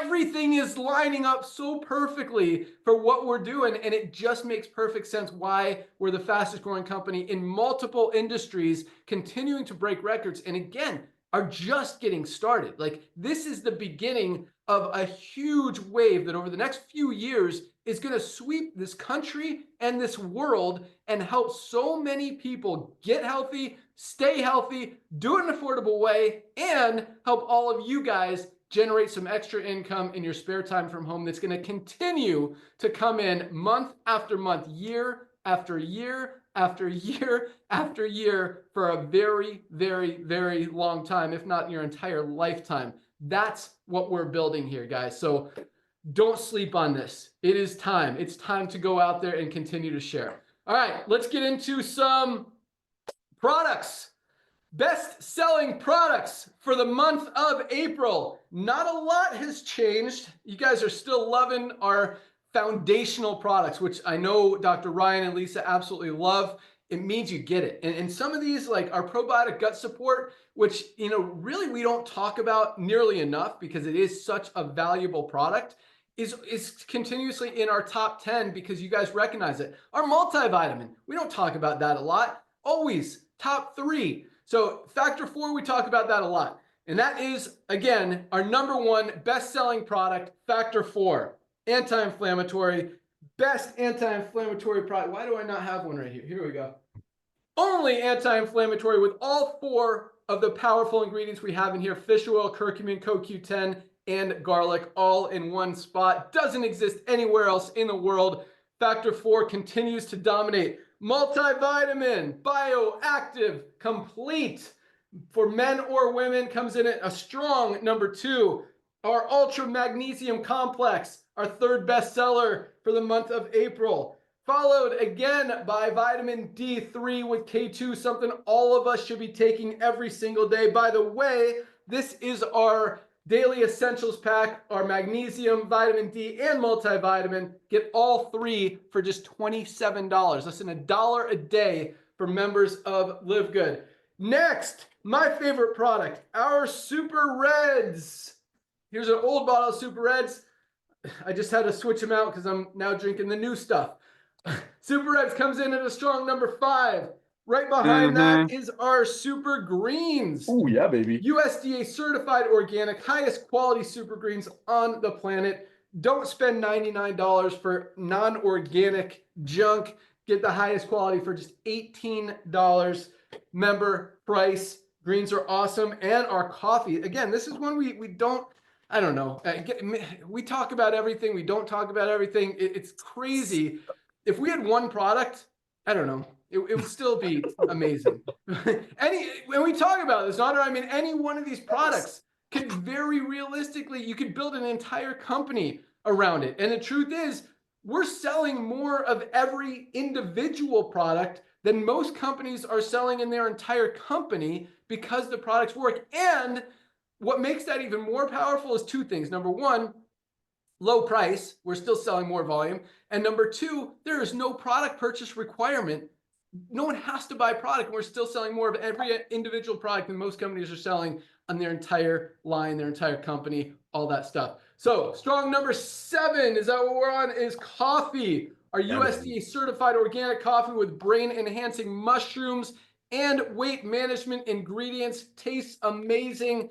everything is lining up so perfectly for what we're doing, and it just makes perfect sense why we're the fastest growing company in multiple industries, continuing to break records, and again, are just getting started. Like, this is the beginning of a huge wave that over the next few years is going to sweep this country and this world and help so many people get healthy, stay healthy, do it in an affordable way, and help all of you guys generate some extra income in your spare time from home that's going to continue to come in month after month, year after year after year after year for a very, very, very long time, if not your entire lifetime. That's what we're building here, guys. So don't sleep on this. It is time. It's time to go out there and continue to share. All right, let's get into some products. Best-selling products for the month of April. Not a lot has changed. You guys are still loving our foundational products, which I know Dr. Ryan and Lisa absolutely love. It means you get it. And some of these, like our probiotic gut support, which, you know, really we don't talk about nearly enough because it is such a valuable product, is continuously in our top 10 because you guys recognize it. Our multivitamin, we don't talk about that a lot. Always top 3. So Factor 4, we talk about that a lot. And that is, again, our #1 best-selling product, Factor 4. Anti-inflammatory, best anti-inflammatory product. Why do I not have one right here? Here we go. Only anti-inflammatory with all 4 of the powerful ingredients we have in here: fish oil, curcumin, CoQ10, and garlic, all in one spot. Doesn't exist anywhere else in the world. Factor 4 continues to dominate. Multivitamin, bioactive, complete. For men or women, comes in at a strong number 2. Our Ultra Magnesium Complex, our 3rd bestseller for the month of April. Followed again by vitamin D3 with K2, something all of us should be taking every single day. By the way, this is our daily essentials pack, our magnesium, vitamin D, and multivitamin. Get all 3 for just $27. Less than $1 a day for members of LiveGood. Next, my favorite product, our Super Reds. Here's an old bottle of Super Reds. I just had to switch them out because I'm now drinking the new stuff. Super Reds comes in at a strong number 5. Right behind that is our Super Greens. Oh, yeah, baby. USDA certified organic, highest quality Super Greens on the planet. Don't spend $99 for non-organic junk. Get the highest quality for just $18 member price. Greens are awesome. And our coffee. Again, this is one we don't, I don't know. We talk about everything. We don't talk about everything. It's crazy. If we had one product, I don't know. It would still be amazing. When we talk about this, I mean, any one of these products could very realistically, you could build an entire company around it. And the truth is, we're selling more of every individual product than most companies are selling in their entire company because the products work. And what makes that even more powerful is 2 things. Number 1, low price. We're still selling more volume. And number 2, there is no product purchase requirement. No one has to buy product. We're still selling more of every individual product than most companies are selling on their entire line, their entire company, all that stuff. So strong number 7, is that what we're on, is coffee. Our USDA certified organic coffee with brain enhancing mushrooms and weight management ingredients. Tastes amazing.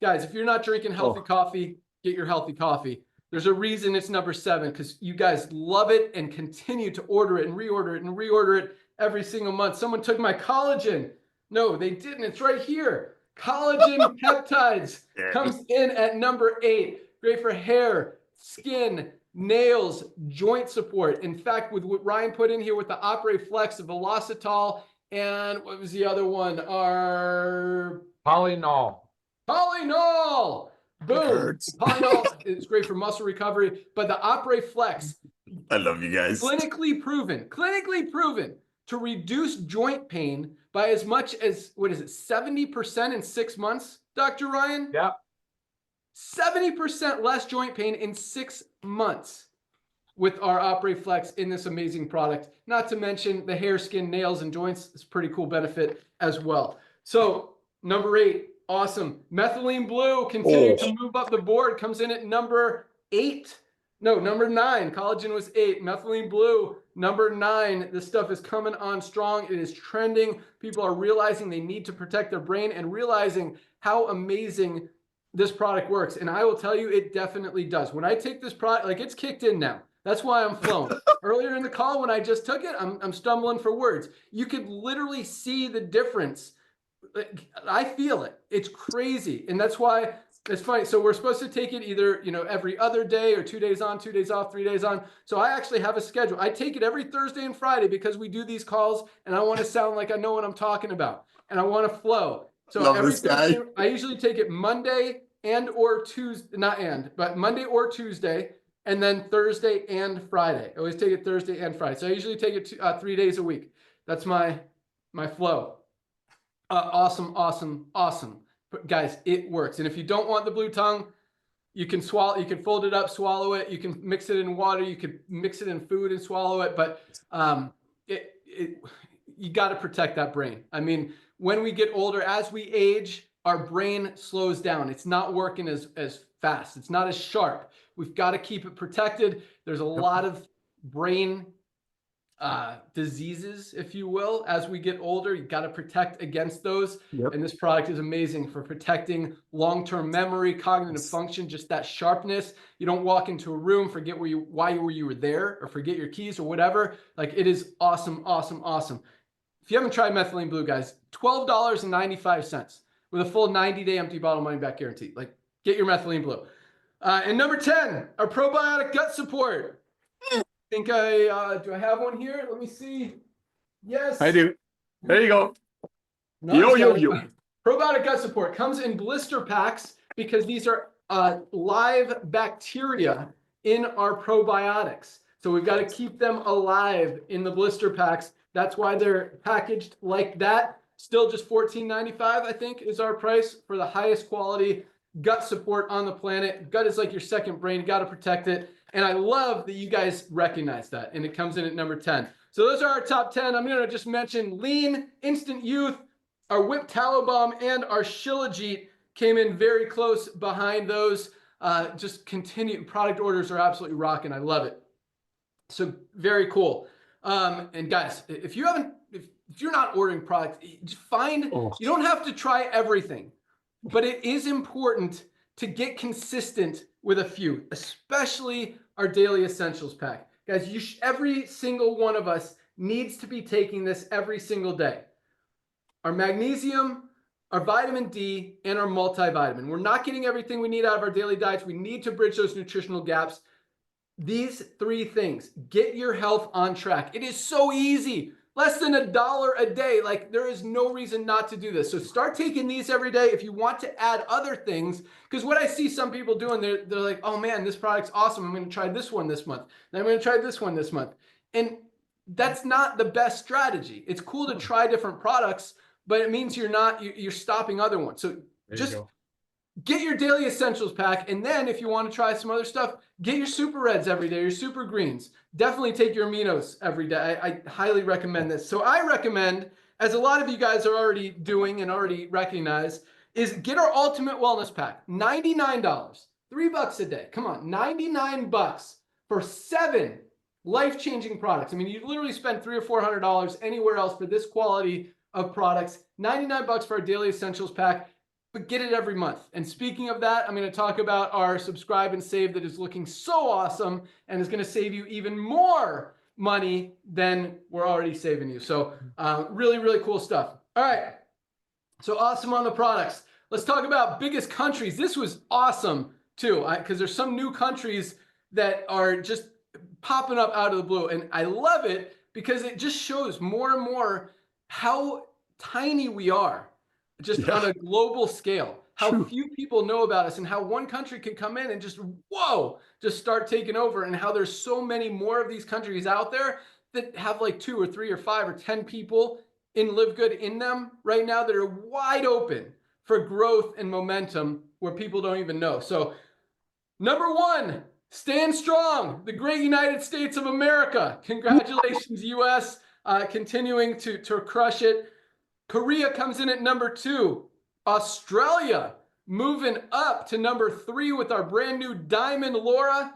Guys, if you're not drinking healthy coffee, get your healthy coffee. There's a reason it's number 7, because you guys love it and continue to order it and reorder it and reorder it every single month. Someone took my collagen. No, they didn't. It's right here. Collagen peptides comes in at number 8. Great for hair, skin, nails, joint support. In fact, with what Ryan put in here with the Opera Flex, the Velocitol, and what was the other one? Our Polynol. Polynol. Boom. Polynol is great for muscle recovery, but the Opera Flex, I love you guys. clinically proven to reduce joint pain by as much as, 70% in 6 months, Dr. Ryan? Yeah. 70% less joint pain in 6 months with our Opera Flex in this amazing product. Not to mention the hair, skin, nails, and joints is pretty cool benefit as well. So number 8, awesome. Methylene Blue continued to move up the board, comes in at number 8. No, number 9. Collagen was 8. Methylene Blue, number 9. This stuff is coming on strong. It is trending. People are realizing they need to protect their brain and realizing how amazing this product works. And I will tell you, it definitely does. When I take this product, like, it's kicked in now. That's why I'm flowing. Earlier in the call, when I just took it, I'm stumbling for words. You could literally see the difference. I feel it. It's crazy. And that's why it's funny. So we're supposed to take it either, every other day, or 2 days on, 2 days off, 3 days on. So I actually have a schedule. I take it every Thursday and Friday because we do these calls and I want to sound like I know what I'm talking about and I want to flow. So every Thursday, I usually take it Monday or Tuesday, but Monday or Tuesday, and then Thursday and Friday. I always take it Thursday and Friday. So I usually take it 3 days a week. That's my flow. Awesome. But guys, it works. And if you don't want the blue tongue, you can swallow, you can fold it up, swallow it. You can mix it in water. You can mix it in food and swallow it. But you got to protect that brain. I mean, when we get older, as we age, our brain slows down. It's not working as fast. It's not as sharp. We've got to keep it protected. There's a lot of brain diseases, if you will, as we get older. You got to protect against those. And this product is amazing for protecting long-term memory, cognitive function, just that sharpness. You don't walk into a room, forget why you were there, or forget your keys or whatever. Like, it is awesome. If you haven't tried Methylene Blue, guys, $12.95 with a full 90-day empty bottle money back guarantee. Like, get your Methylene Blue. And number 10, our probiotic gut support. Do I have one here? Let me see. Yes, I do. There you go. No, Yo. Probiotic gut support comes in blister packs because these are live bacteria in our probiotics. So we've got to keep them alive in the blister packs. That's why they're packaged like that. Still just $14.95, I think, is our price for the highest quality gut support on the planet. Gut is like your second brain. You got to protect it. And I love that you guys recognize that. And it comes in at number 10. So those are our top 10. I'm going to just mention Lean, Instant Youth, our Whip Tallow Bomb, and our Shilajit came in very close behind those. Just continue. Product orders are absolutely rocking. I love it. So very cool. And guys, if you haven't, if you're not ordering products, just find, you don't have to try everything, but it is important to get consistent with a few, especially our daily essentials pack. Guys, every single one of us needs to be taking this every single day. Our magnesium, our vitamin D, and our multivitamin. We're not getting everything we need out of our daily diets. We need to bridge those nutritional gaps. These three things, get your health on track. It is so easy. Less than $1 a day. Like, there is no reason not to do this. So start taking these every day if you want to add other things. Because what I see some people doing, they're like, oh man, this product's awesome. I'm going to try this one this month. Then I'm going to try this one this month. And that's not the best strategy. It's cool to try different products, but it means you're stopping other ones. So just get your daily essentials pack. And then if you want to try some other stuff, get your super reds every day, your super greens. Definitely take your aminos every day. I highly recommend this. So I recommend, as a lot of you guys are already doing and already recognize, is get our ultimate wellness pack. $99, $3 a day. Come on, $99 for 7 life-changing products. I mean, you literally spend $300 or $400 anywhere else for this quality of products. $99 for our daily essentials pack. But get it every month. And speaking of that, I'm going to talk about our subscribe and save that is looking so awesome and is going to save you even more money than we're already saving you. So really, really cool stuff. All right. So awesome on the products. Let's talk about biggest countries. This was awesome too, because there's some new countries that are just popping up out of the blue. And I love it because it just shows more and more how tiny we are. Just on a global scale, how few people know about us and how one country can come in and just, whoa, just start taking over, and how there's so many more of these countries out there that have like 2 or 3 or 5 or 10 people in LiveGood in them right now that are wide open for growth and momentum where people don't even know. So number 1, stand strong, the great United States of America. Congratulations, US, continuing to crush it. Korea comes in at number 2. Australia moving up to number 3 with our brand new Diamond Laura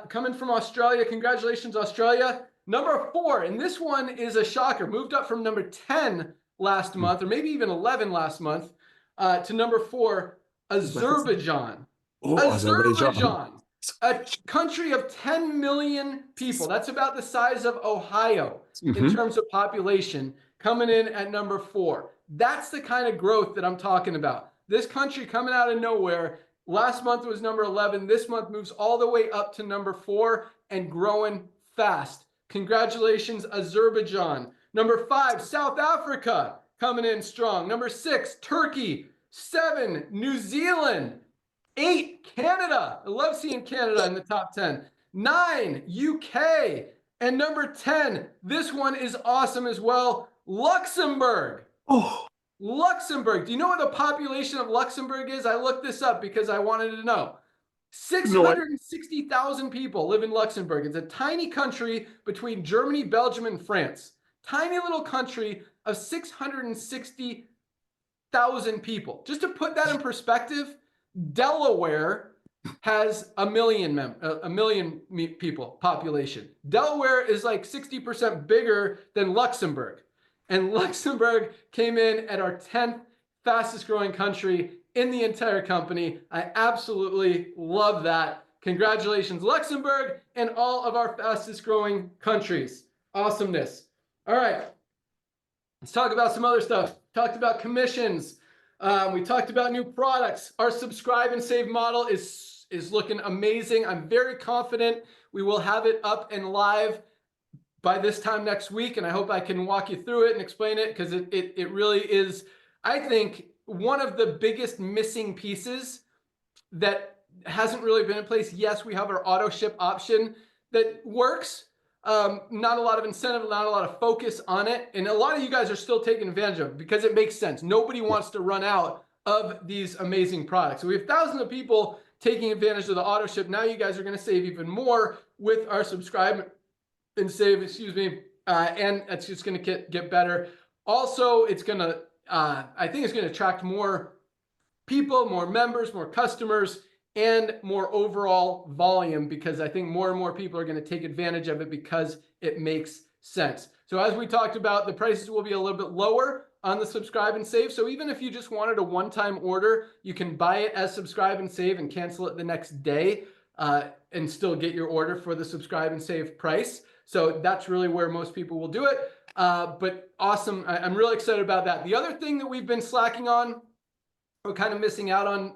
coming from Australia. Congratulations, Australia. Number 4, and this one is a shocker, moved up from number 10 last month, or maybe even 11 last month, to number 4, Azerbaijan. Azerbaijan, a country of 10 million people. That's about the size of Ohio in terms of population. Coming in at number 4. That's the kind of growth that I'm talking about. This country coming out of nowhere. Last month was number 11. This month moves all the way up to number 4 and growing fast. Congratulations, Azerbaijan. Number 5, South Africa coming in strong. Number 6, Turkey. 7, New Zealand. 8, Canada. I love seeing Canada in the top 10. 9, UK. And number 10, this one is awesome as well. Luxembourg. Luxembourg. Do you know what the population of Luxembourg is? I looked this up because I wanted to know. 660,000 people live in Luxembourg. It's a tiny country between Germany, Belgium, and France. Tiny little country of 660,000 people. Just to put that in perspective, Delaware has a million people population. Delaware is like 60% bigger than Luxembourg. And Luxembourg came in at our 10th fastest growing country in the entire company. I absolutely love that. Congratulations, Luxembourg, and all of our fastest growing countries. Awesomeness. All right, let's talk about some other stuff. Talked about commissions. We talked about new products. Our subscribe and save model is looking amazing. I'm very confident we will have it up and live by this time next week, and I hope I can walk you through it and explain it, because it really is, I think, one of the biggest missing pieces that hasn't really been in place. Yes, we have our auto ship option that works. Not a lot of incentive, not a lot of focus on it. And a lot of you guys are still taking advantage of it because it makes sense. Nobody wants to run out of these amazing products. So we have thousands of people taking advantage of the auto ship. Now you guys are going to save even more with our subscribe and save, and it's just going to get better. Also, it's going to, I think it's going to attract more people, more members, more customers, and more overall volume, because I think more and more people are going to take advantage of it because it makes sense. So as we talked about, the prices will be a little bit lower on the subscribe and save. So even if you just wanted a one-time order, you can buy it as subscribe and save and cancel it the next day and still get your order for the subscribe and save price. So that's really where most people will do it. But awesome. I'm really excited about that. The other thing that we've been slacking on, or kind of missing out on,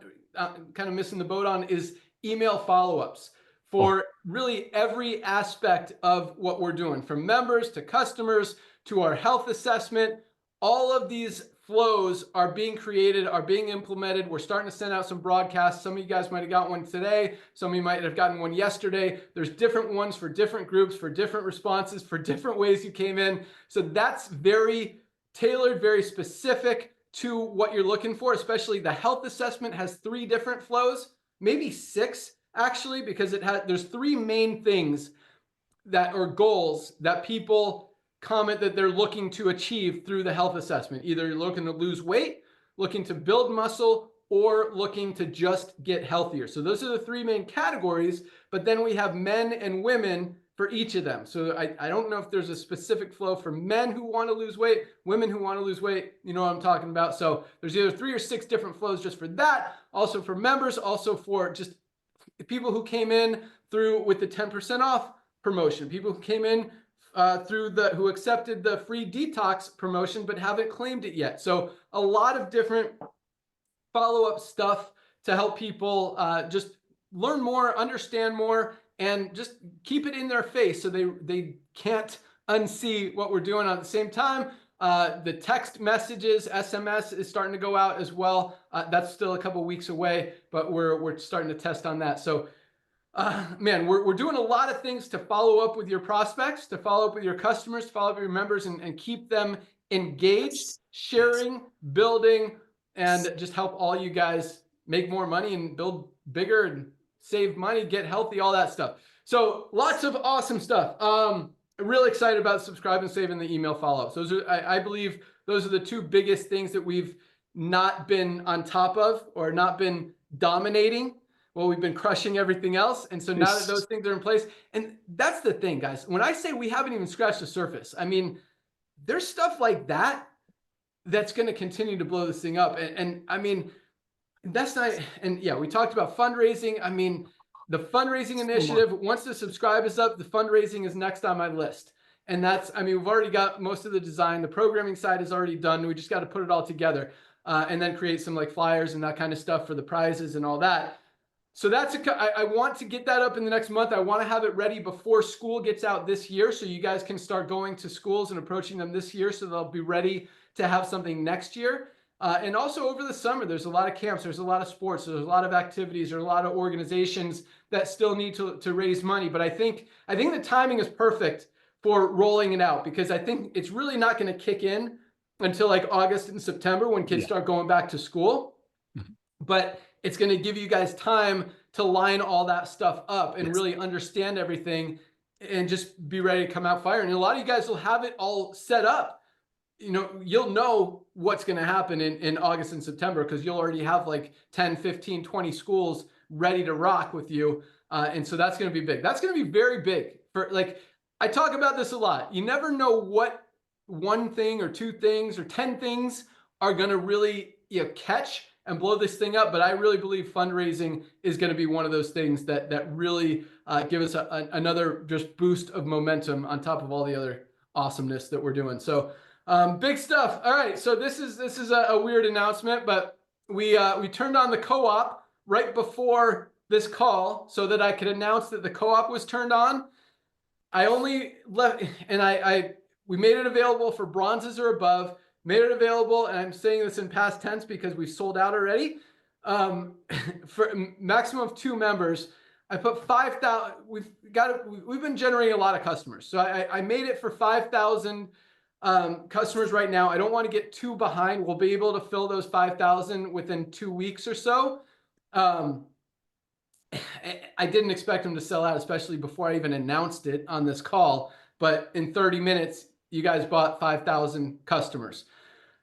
kind of missing the boat on, is email follow-ups for really every aspect of what we're doing, from members to customers to our health assessment. All of these flows are being created, are being implemented. We're starting to send out some broadcasts. Some of you guys might have got one today. Some of you might have gotten one yesterday. There's different ones for different groups, for different responses, for different ways you came in. So that's very tailored, very specific to what you're looking for. Especially the health assessment has 3 different flows, maybe 6 actually, because there's 3 main things that, or goals, that people comment that they're looking to achieve through the health assessment. Either you're looking to lose weight, looking to build muscle, or looking to just get healthier. So those are the 3 main categories, but then we have men and women for each of them. So I don't know if there's a specific flow for men who want to lose weight, women who want to lose weight, you know what I'm talking about. So there's either 3 or 6 different flows just for that, also for members, also for just people who came in through with the 10% off promotion, people who came in who accepted the free detox promotion but haven't claimed it yet. So a lot of different follow-up stuff to help people just learn more, understand more, and just keep it in their face so they can't unsee what we're doing. At the same time, the text messages, SMS, is starting to go out as well. That's still a couple weeks away, but we're starting to test on that. So man, we're doing a lot of things to follow up with your prospects, to follow up with your customers, to follow up with your members, and keep them engaged, sharing, building, and just help all you guys make more money and build bigger and save money, get healthy, all that stuff. So lots of awesome stuff. Really excited about subscribe and save and the email follow-ups. Those are, I believe, those are the 2 biggest things that we've not been on top of or not been dominating. Well, we've been crushing everything else. And so now that those things are in place, and that's the thing, guys, when I say we haven't even scratched the surface, I mean, there's stuff like that that's going to continue to blow this thing up. And I mean, that's not, and yeah, we talked about fundraising. I mean, the fundraising initiative, once the subscribe is up, the fundraising is next on my list. And that's, I mean, we've already got most of the design. The programming side is already done. We just got to put it all together and then create some like flyers and that kind of stuff for the prizes and all that. So that's I want to get that up in the next month. I want to have it ready before school gets out this year, so you guys can start going to schools and approaching them this year, so they'll be ready to have something next year. And also over the summer, there's a lot of camps, there's a lot of sports, there's a lot of activities, there's a lot of organizations that still need to raise money. But I think the timing is perfect for rolling it out, because I think it's really not going to kick in until like August and September when kids start going back to school. But it's going to give you guys time to line all that stuff up and really understand everything and just be ready to come out firing. And a lot of you guys will have it all set up. You know, you'll know what's going to happen in August and September, because you'll already have like 10, 15, 20 schools ready to rock with you. And so that's going to be big. That's going to be very big. For like, I talk about this a lot. You never know what 1 thing or 2 things or 10 things are going to really, you know, catch and blow this thing up. But I really believe fundraising is going to be one of those things that really give us another just boost of momentum on top of all the other awesomeness that we're doing. So big stuff. All right. So this is a weird announcement, but we turned on the co-op right before this call so that I could announce that the co-op was turned on. I only left, and we made it available for bronzes or above. made it available, and I'm saying this in past tense because we've sold out already. For a maximum of 2 members, I put 5,000. We've been generating a lot of customers, so I made it for 5,000 customers right now. I don't want to get too behind. We'll be able to fill those 5,000 within 2 weeks or so. I didn't expect them to sell out, especially before I even announced it on this call. But in 30 minutes, you guys bought 5,000 customers.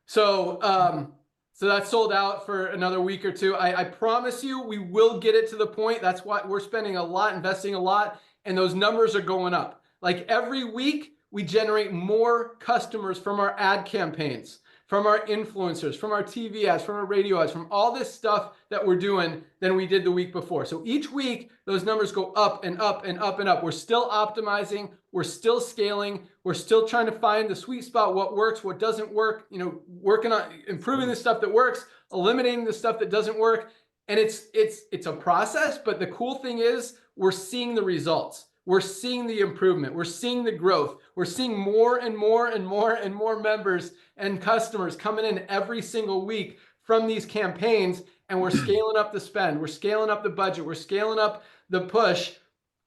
So, so that's sold out for another week or two. I promise you, we will get it to the point. That's why we're spending a lot, investing a lot, and those numbers are going up. Like every week, we generate more customers from our ad campaigns, from our influencers, from our TV ads, from our radio ads, from all this stuff that we're doing than we did the week before. So each week, those numbers go up and up and up and up. We're still optimizing. We're still scaling. We're still trying to find the sweet spot, what works, what doesn't work, you know, working on improving the stuff that works, eliminating the stuff that doesn't work. And it's a process, but the cool thing is we're seeing the results. We're seeing the improvement. We're seeing the growth. We're seeing more and more and more and more members and customers coming in every single week from these campaigns. And we're scaling up the spend. We're scaling up the budget. We're scaling up the push.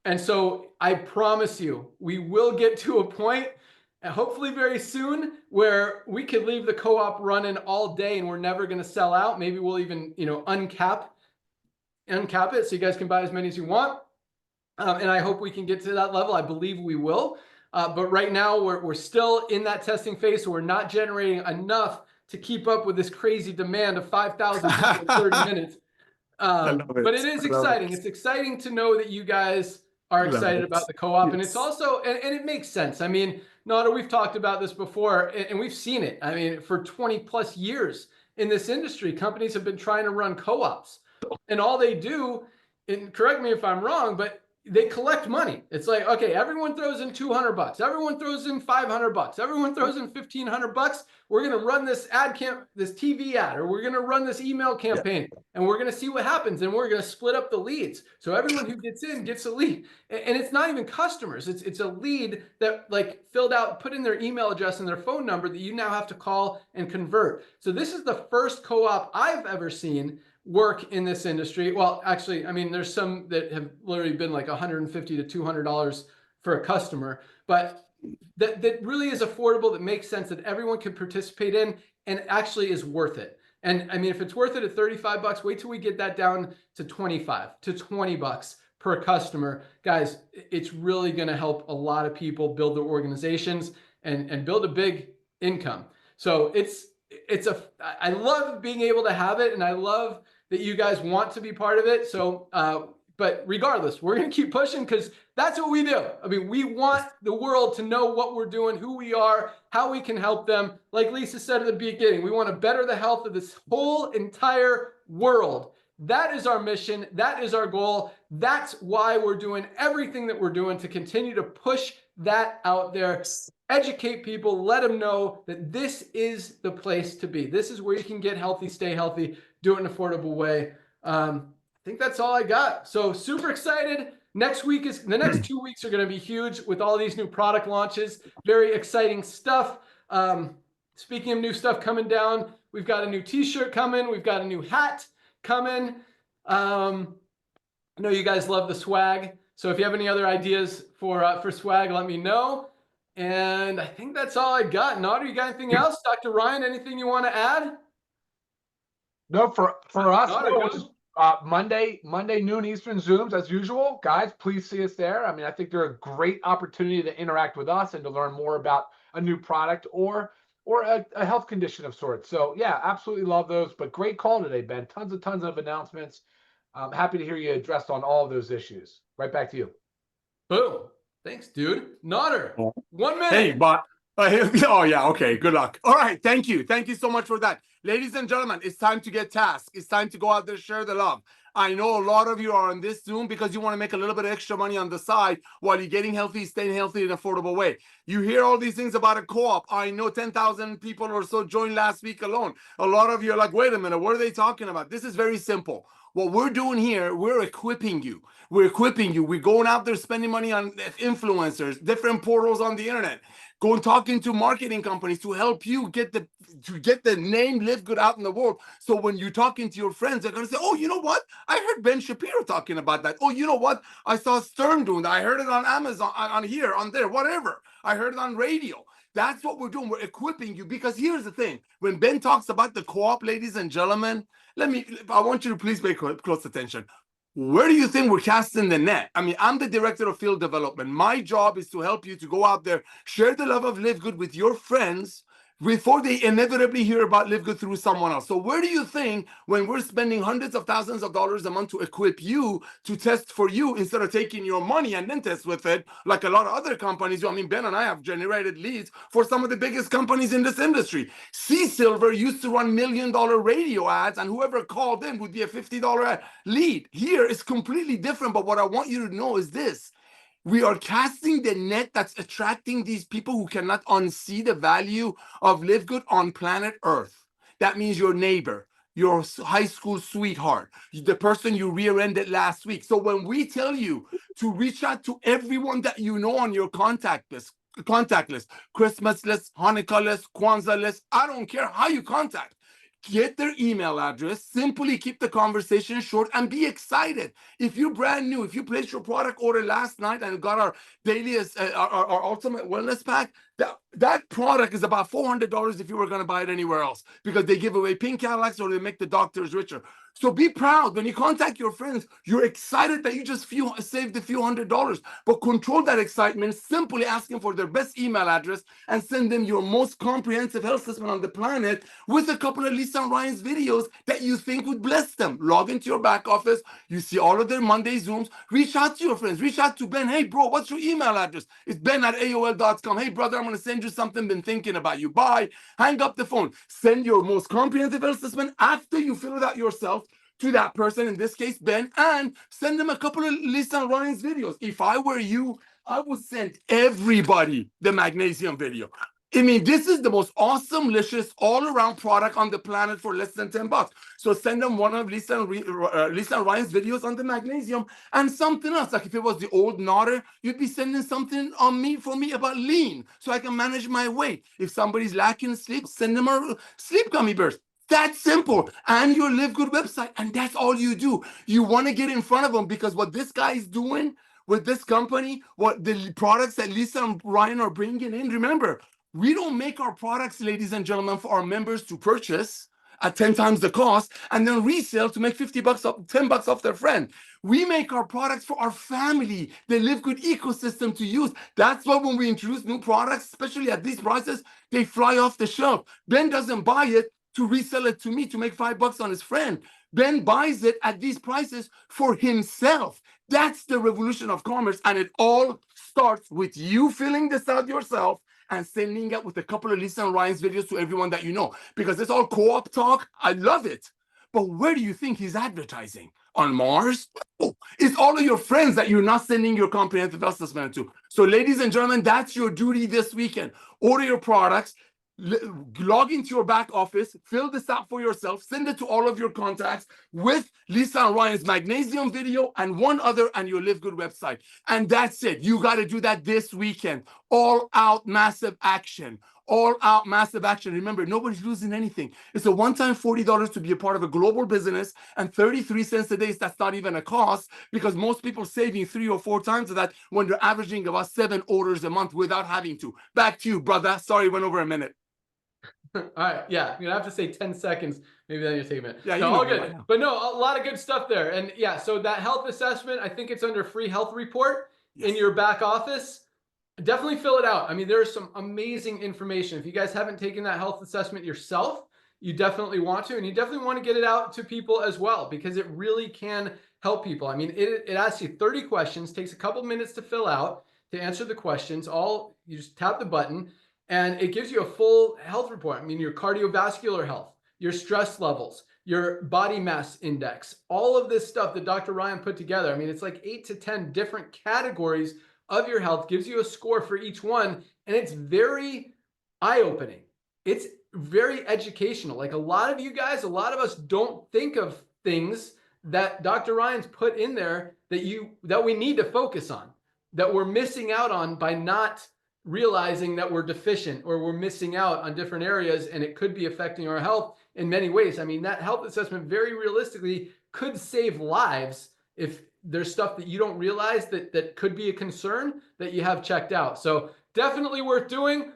And so I promise you, we will get to a point, and hopefully very soon, where we could leave the co-op running all day and we're never going to sell out. Maybe we'll even, you know, uncap it so you guys can buy as many as you want. And I hope we can get to that level. I believe we will. But right now, we're still in that testing phase, so we're not generating enough to keep up with this crazy demand of 5,000 people in 30 minutes. But it is exciting. It's exciting to know that you guys are excited about the co-op. And it's also, and it makes sense. I mean, Nada, we've talked about this before, and we've seen it. I mean, for 20 plus years in this industry, companies have been trying to run co-ops. And all they do, and correct me if I'm wrong, but they collect money. It's like, okay, everyone throws in $200. Everyone throws in $500. Everyone throws in $1,500. We're going to run this this TV ad, or we're going to run this email campaign, and we're going to see what happens. And we're going to split up the leads. So everyone who gets in gets a lead. And it's not even customers. It's a lead that like filled out, put in their email address and their phone number that you now have to call and convert. So this is the first co-op I've ever seen work in this industry. Well, actually, I mean, there's some that have literally been like $150 to $200 for a customer, but that really is affordable, that makes sense, that everyone can participate in and actually is worth it. And I mean, if it's worth it at $35, wait till we get that down to 25 to $20 per customer. Guys, it's really going to help a lot of people build their organizations and build a big income. So I love being able to have it, and I love that you guys want to be part of it. So, but regardless, we're going to keep pushing because that's what we do. I mean, we want the world to know what we're doing, who we are, how we can help them. Like Lisa said at the beginning, we want to better the health of this whole entire world. That is our mission. That is our goal. That's why we're doing everything that we're doing, to continue to push that out there. Educate people, let them know that this is the place to be. This is where you can get healthy, stay healthy, do it in an affordable way. I think that's all I got. So super excited. The next 2 weeks are going to be huge with all these new product launches. Very exciting stuff. Speaking of new stuff coming down, we've got a new t-shirt coming. We've got a new hat coming. I know you guys love the swag. So if you have any other ideas for swag, let me know. And I think that's all I got. Nada, you got anything else? Dr. Ryan, anything you want to add? No, for us, no, just Monday noon Eastern Zooms as usual. Guys, please see us there. I mean, I think they're a great opportunity to interact with us and to learn more about a new product or a health condition of sorts. So yeah, absolutely love those. But great call today, Ben. Tons of announcements. I'm happy to hear you addressed on all of those issues. Right back to you. Boom. Thanks, dude. Nodder, 1 minute. Hey, but oh yeah, okay. Good luck. All right, thank you so much for that, ladies and gentlemen. It's time to get tasked. It's time to go out there, share the love. I know a lot of you are on this Zoom because you want to make a little bit of extra money on the side while you're getting healthy, staying healthy in an affordable way. You hear all these things about a co-op. I know 10,000 people or so joined last week alone. A lot of you are like, wait a minute, what are they talking about? This is very simple. What we're doing here, we're equipping you. We're equipping you. We're going out there spending money on influencers, different portals on the internet, Go and talking to marketing companies to help you get the name LiveGood out in the world. So when you're talking to your friends, they're gonna say, "Oh, you know what? I heard Ben Shapiro talking about that. Oh, you know what? I saw Stern doing that. I heard it on Amazon, on here, on there, whatever. I heard it on radio." That's what we're doing. We're equipping you, because here's the thing: when Ben talks about the co-op, ladies and gentlemen, I want you to please pay close attention. Where do you think we're casting the net? I mean, I'm the director of field development. My job is to help you to go out there, share the love of LiveGood with your friends before they inevitably hear about LiveGood through someone else. So where do you think, when we're spending hundreds of thousands of dollars a month to equip you to test for you, instead of taking your money and then test with it, like a lot of other companies do? I mean, Ben and I have generated leads for some of the biggest companies in this industry. C Silver used to run $1 million radio ads, and whoever called in would be a $50 lead. Here is completely different, but what I want you to know is this: we are casting the net that's attracting these people who cannot unsee the value of LiveGood on planet Earth. That means your neighbor, your high school sweetheart, the person you rear-ended last week. So when we tell you to reach out to everyone that you know on your contact list, Christmas list, Hanukkah list, Kwanzaa list, I don't care how you contact. Get their email address, simply keep the conversation short, and be excited. If you're brand new, if you placed your product order last night and got our daily, our ultimate wellness pack, that product is about $400 if you were going to buy it anywhere else, because they give away pink Cadillacs or they make the doctors richer. So be proud when you contact your friends. You're excited that you just saved a few $100s, but control that excitement, simply asking for their best email address and send them your most comprehensive health assessment on the planet with a couple of Lisa and Ryan's videos that you think would bless them. Log into your back office. You see all of their Monday Zooms. Reach out to your friends. Reach out to Ben. Hey, bro, what's your email address? It's ben@aol.com. Hey, brother, I'm going to send you something. Been thinking about you. Bye. Hang up the phone. Send your most comprehensive health assessment after you fill it out yourself to that person, in this case, Ben, and send them a couple of Lisa and Ryan's videos. If I were you, I would send everybody the magnesium video. I mean, this is the most awesome, delicious, all-around product on the planet for less than $10. So send them one of Lisa and Ryan's videos on the magnesium, and something else. Like if it was the old Notter, you'd be sending something for me about lean, so I can manage my weight. If somebody's lacking sleep, send them a sleep gummy bears. That's simple. And your LiveGood website, and that's all you do. You want to get in front of them, because what this guy is doing with this company, what the products that Lisa and Ryan are bringing in, remember, we don't make our products, ladies and gentlemen, for our members to purchase at 10 times the cost and then resell to make $50 off, $10 off their friend. We make our products for our family, the LiveGood ecosystem to use. That's why when we introduce new products, especially at these prices, they fly off the shelf. Ben doesn't buy it to resell it to me to make $5 on his friend. Ben buys it at these prices for himself. That's the revolution of commerce, and it all starts with you filling this out yourself and sending it with a couple of Lisa and Ryan's videos to everyone that you know. Because it's all co-op talk. I love it. But where do you think he's advertising? On Mars? Oh, it's all of your friends that you're not sending your comprehensive assessment to. So ladies and gentlemen, that's your duty this weekend. Order your products, log into your back office, fill this out for yourself, send it to all of your contacts with Lisa and Ryan's magnesium video and one other, and your LiveGood website. And that's it. You got to do that this weekend. All out massive action. All out massive action. Remember, nobody's losing anything. It's a one-time $40 to be a part of a global business, and 33 cents a day. That's not even a cost, because most people saving 3 or 4 times of that when they're averaging about 7 orders a month without having to. Back to you, brother. Sorry, went over a minute. All right, yeah, you're gonna have to say 10 seconds, maybe then you take a minute. Yeah, no, all good. But no, a lot of good stuff there. And yeah, so that health assessment, I think it's under free health report in your back office. Definitely fill it out. I mean, there's some amazing information. If you guys haven't taken that health assessment yourself, you definitely want to, and you definitely want to get it out to people as well, because it really can help people. I mean, it asks you 30 questions, takes a couple minutes to fill out, to answer the questions. You just tap the button, and it gives you a full health report. I mean, your cardiovascular health, your stress levels, your body mass index, all of this stuff that Dr. Ryan put together. I mean, it's like 8 to 10 different categories of your health, gives you a score for each one. And it's very eye-opening. It's very educational. Like a lot of you guys, a lot of us don't think of things that Dr. Ryan's put in there that we need to focus on, that we're missing out on by not realizing that we're deficient or we're missing out on different areas, and it could be affecting our health in many ways. I mean, that health assessment very realistically could save lives if there's stuff that you don't realize that could be a concern that you have checked out. So definitely worth doing.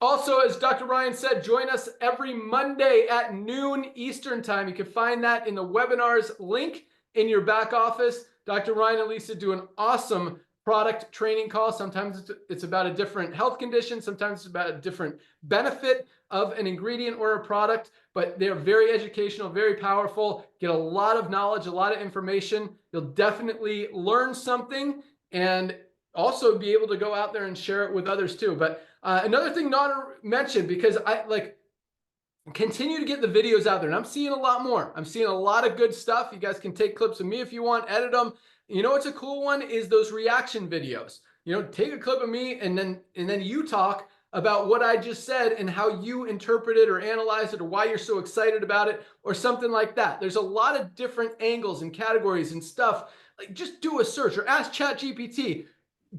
Also, as Dr. Ryan said, join us every Monday at noon Eastern time. You can find that in the webinars link in your back office. Dr. Ryan and Lisa do an awesome product training call. Sometimes it's about a different health condition. Sometimes it's about a different benefit of an ingredient or a product, but they're very educational, very powerful, get a lot of knowledge, a lot of information. You'll definitely learn something and also be able to go out there and share it with others too. But another thing not to mention, because I continue to get the videos out there, and I'm seeing a lot more. I'm seeing a lot of good stuff. You guys can take clips of me if you want, edit them. You know what's a cool one is those reaction videos. You know, take a clip of me and then you talk about what I just said and how you interpret it or analyze it or why you're so excited about it or something like that. There's a lot of different angles and categories and stuff. Like, just do a search or ask ChatGPT,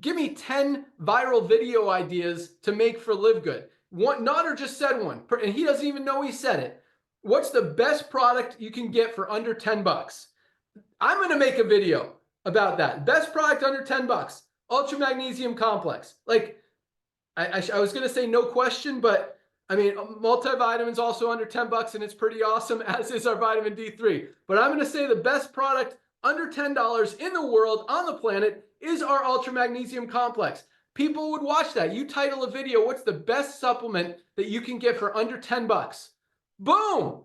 give me 10 viral video ideas to make for LiveGood. Nader just said one, and he doesn't even know he said it. What's the best product you can get for under 10 bucks? I'm going to make a video about that. Best product under 10 bucks, Ultra Magnesium Complex. Like, I was going to say no question, but I mean, multivitamins also under 10 bucks, and it's pretty awesome, as is our vitamin D3. But I'm going to say the best product under $10 in the world, on the planet, is our Ultra Magnesium Complex. People would watch that. You title a video, what's the best supplement that you can get for under 10 bucks? Boom!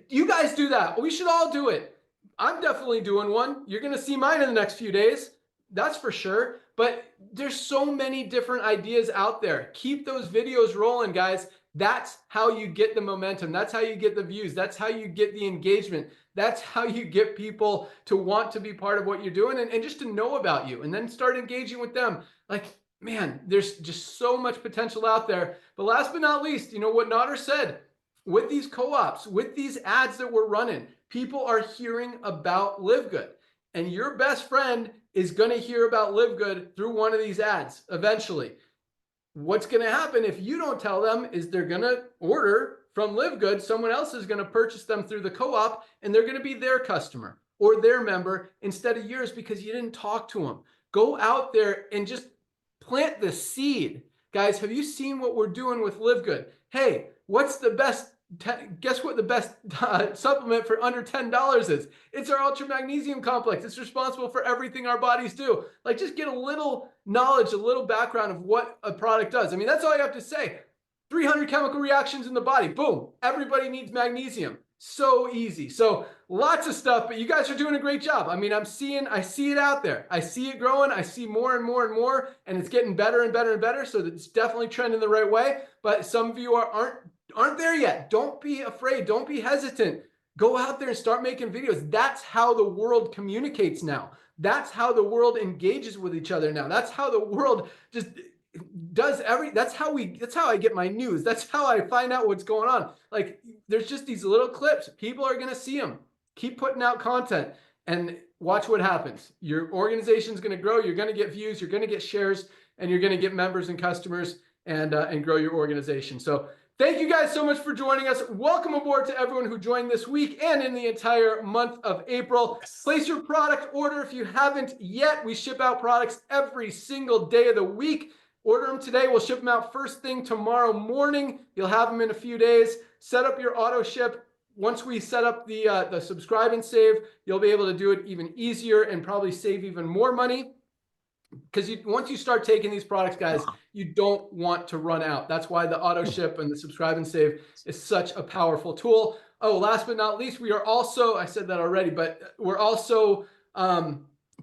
You guys do that. We should all do it. I'm definitely doing one. You're going to see mine in the next few days. That's for sure. But there's so many different ideas out there. Keep those videos rolling, guys. That's how you get the momentum. That's how you get the views. That's how you get the engagement. That's how you get people to want to be part of what you're doing and just to know about you and then start engaging with them. Like, man, there's just so much potential out there. But last but not least, you know what Nader said, with these co-ops, with these ads that we're running, people are hearing about LiveGood. And your best friend is going to hear about LiveGood through one of these ads eventually. What's going to happen if you don't tell them is they're going to order from LiveGood. Someone else is going to purchase them through the co-op, and they're going to be their customer or their member instead of yours because you didn't talk to them. Go out there and just plant the seed. Guys, have you seen what we're doing with LiveGood? Hey, what's the best? Guess what the best supplement for under $10 is? It's our Ultra Magnesium Complex. It's responsible for everything our bodies do. Like, just get a little knowledge, a little background of what a product does. I mean, that's all you have to say. 300 chemical reactions in the body. Boom. Everybody needs magnesium. So easy. So lots of stuff, but you guys are doing a great job. I mean, I see it out there. I see it growing. I see more and more and more, and it's getting better and better and better. So it's definitely trending the right way. But some of you aren't there yet. Don't be afraid. Don't be hesitant. Go out there and start making videos. That's how the world communicates now. That's how the world engages with each other now. That's how the world just does that's how I get my news. That's how I find out what's going on. Like, there's just these little clips. People are going to see them. Keep putting out content and watch what happens. Your organization's going to grow. You're going to get views. You're going to get shares, and you're going to get members and customers and grow your organization. So thank you guys so much for joining us. Welcome aboard to everyone who joined this week and in the entire month of April. Place your product order if you haven't yet. We ship out products every single day of the week. Order them today. We'll ship them out first thing tomorrow morning. You'll have them in a few days. Set up your auto ship. Once we set up the subscribe and save, you'll be able to do it even easier and probably save even more money. Because once you start taking these products, guys, you don't want to run out. That's why the auto ship and the subscribe and save is such a powerful tool. Oh, last but not least, we are also, I said that already, but we're also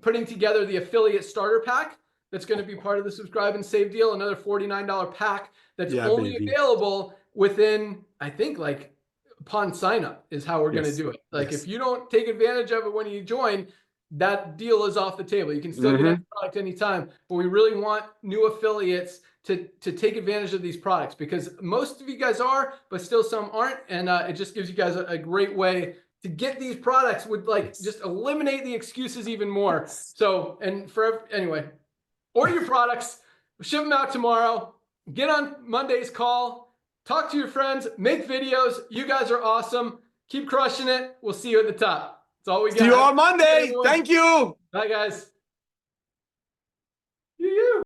putting together the affiliate starter pack. That's going to be part of the subscribe and save deal, another $49 pack that's only available within, I think, like upon sign up is how we're going to do it. Like, if you don't take advantage of it when you join, that deal is off the table. You can still get that product anytime, but we really want new affiliates to take advantage of these products, because most of you guys are, but still some aren't. And it just gives you guys a great way to get these products, would just eliminate the excuses even more. So, and anyway, order your products. Ship them out tomorrow. Get on Monday's call. Talk to your friends. Make videos. You guys are awesome. Keep crushing it. We'll see you at the top. That's all we got. See you on Monday. Everyone. Thank you. Bye, guys.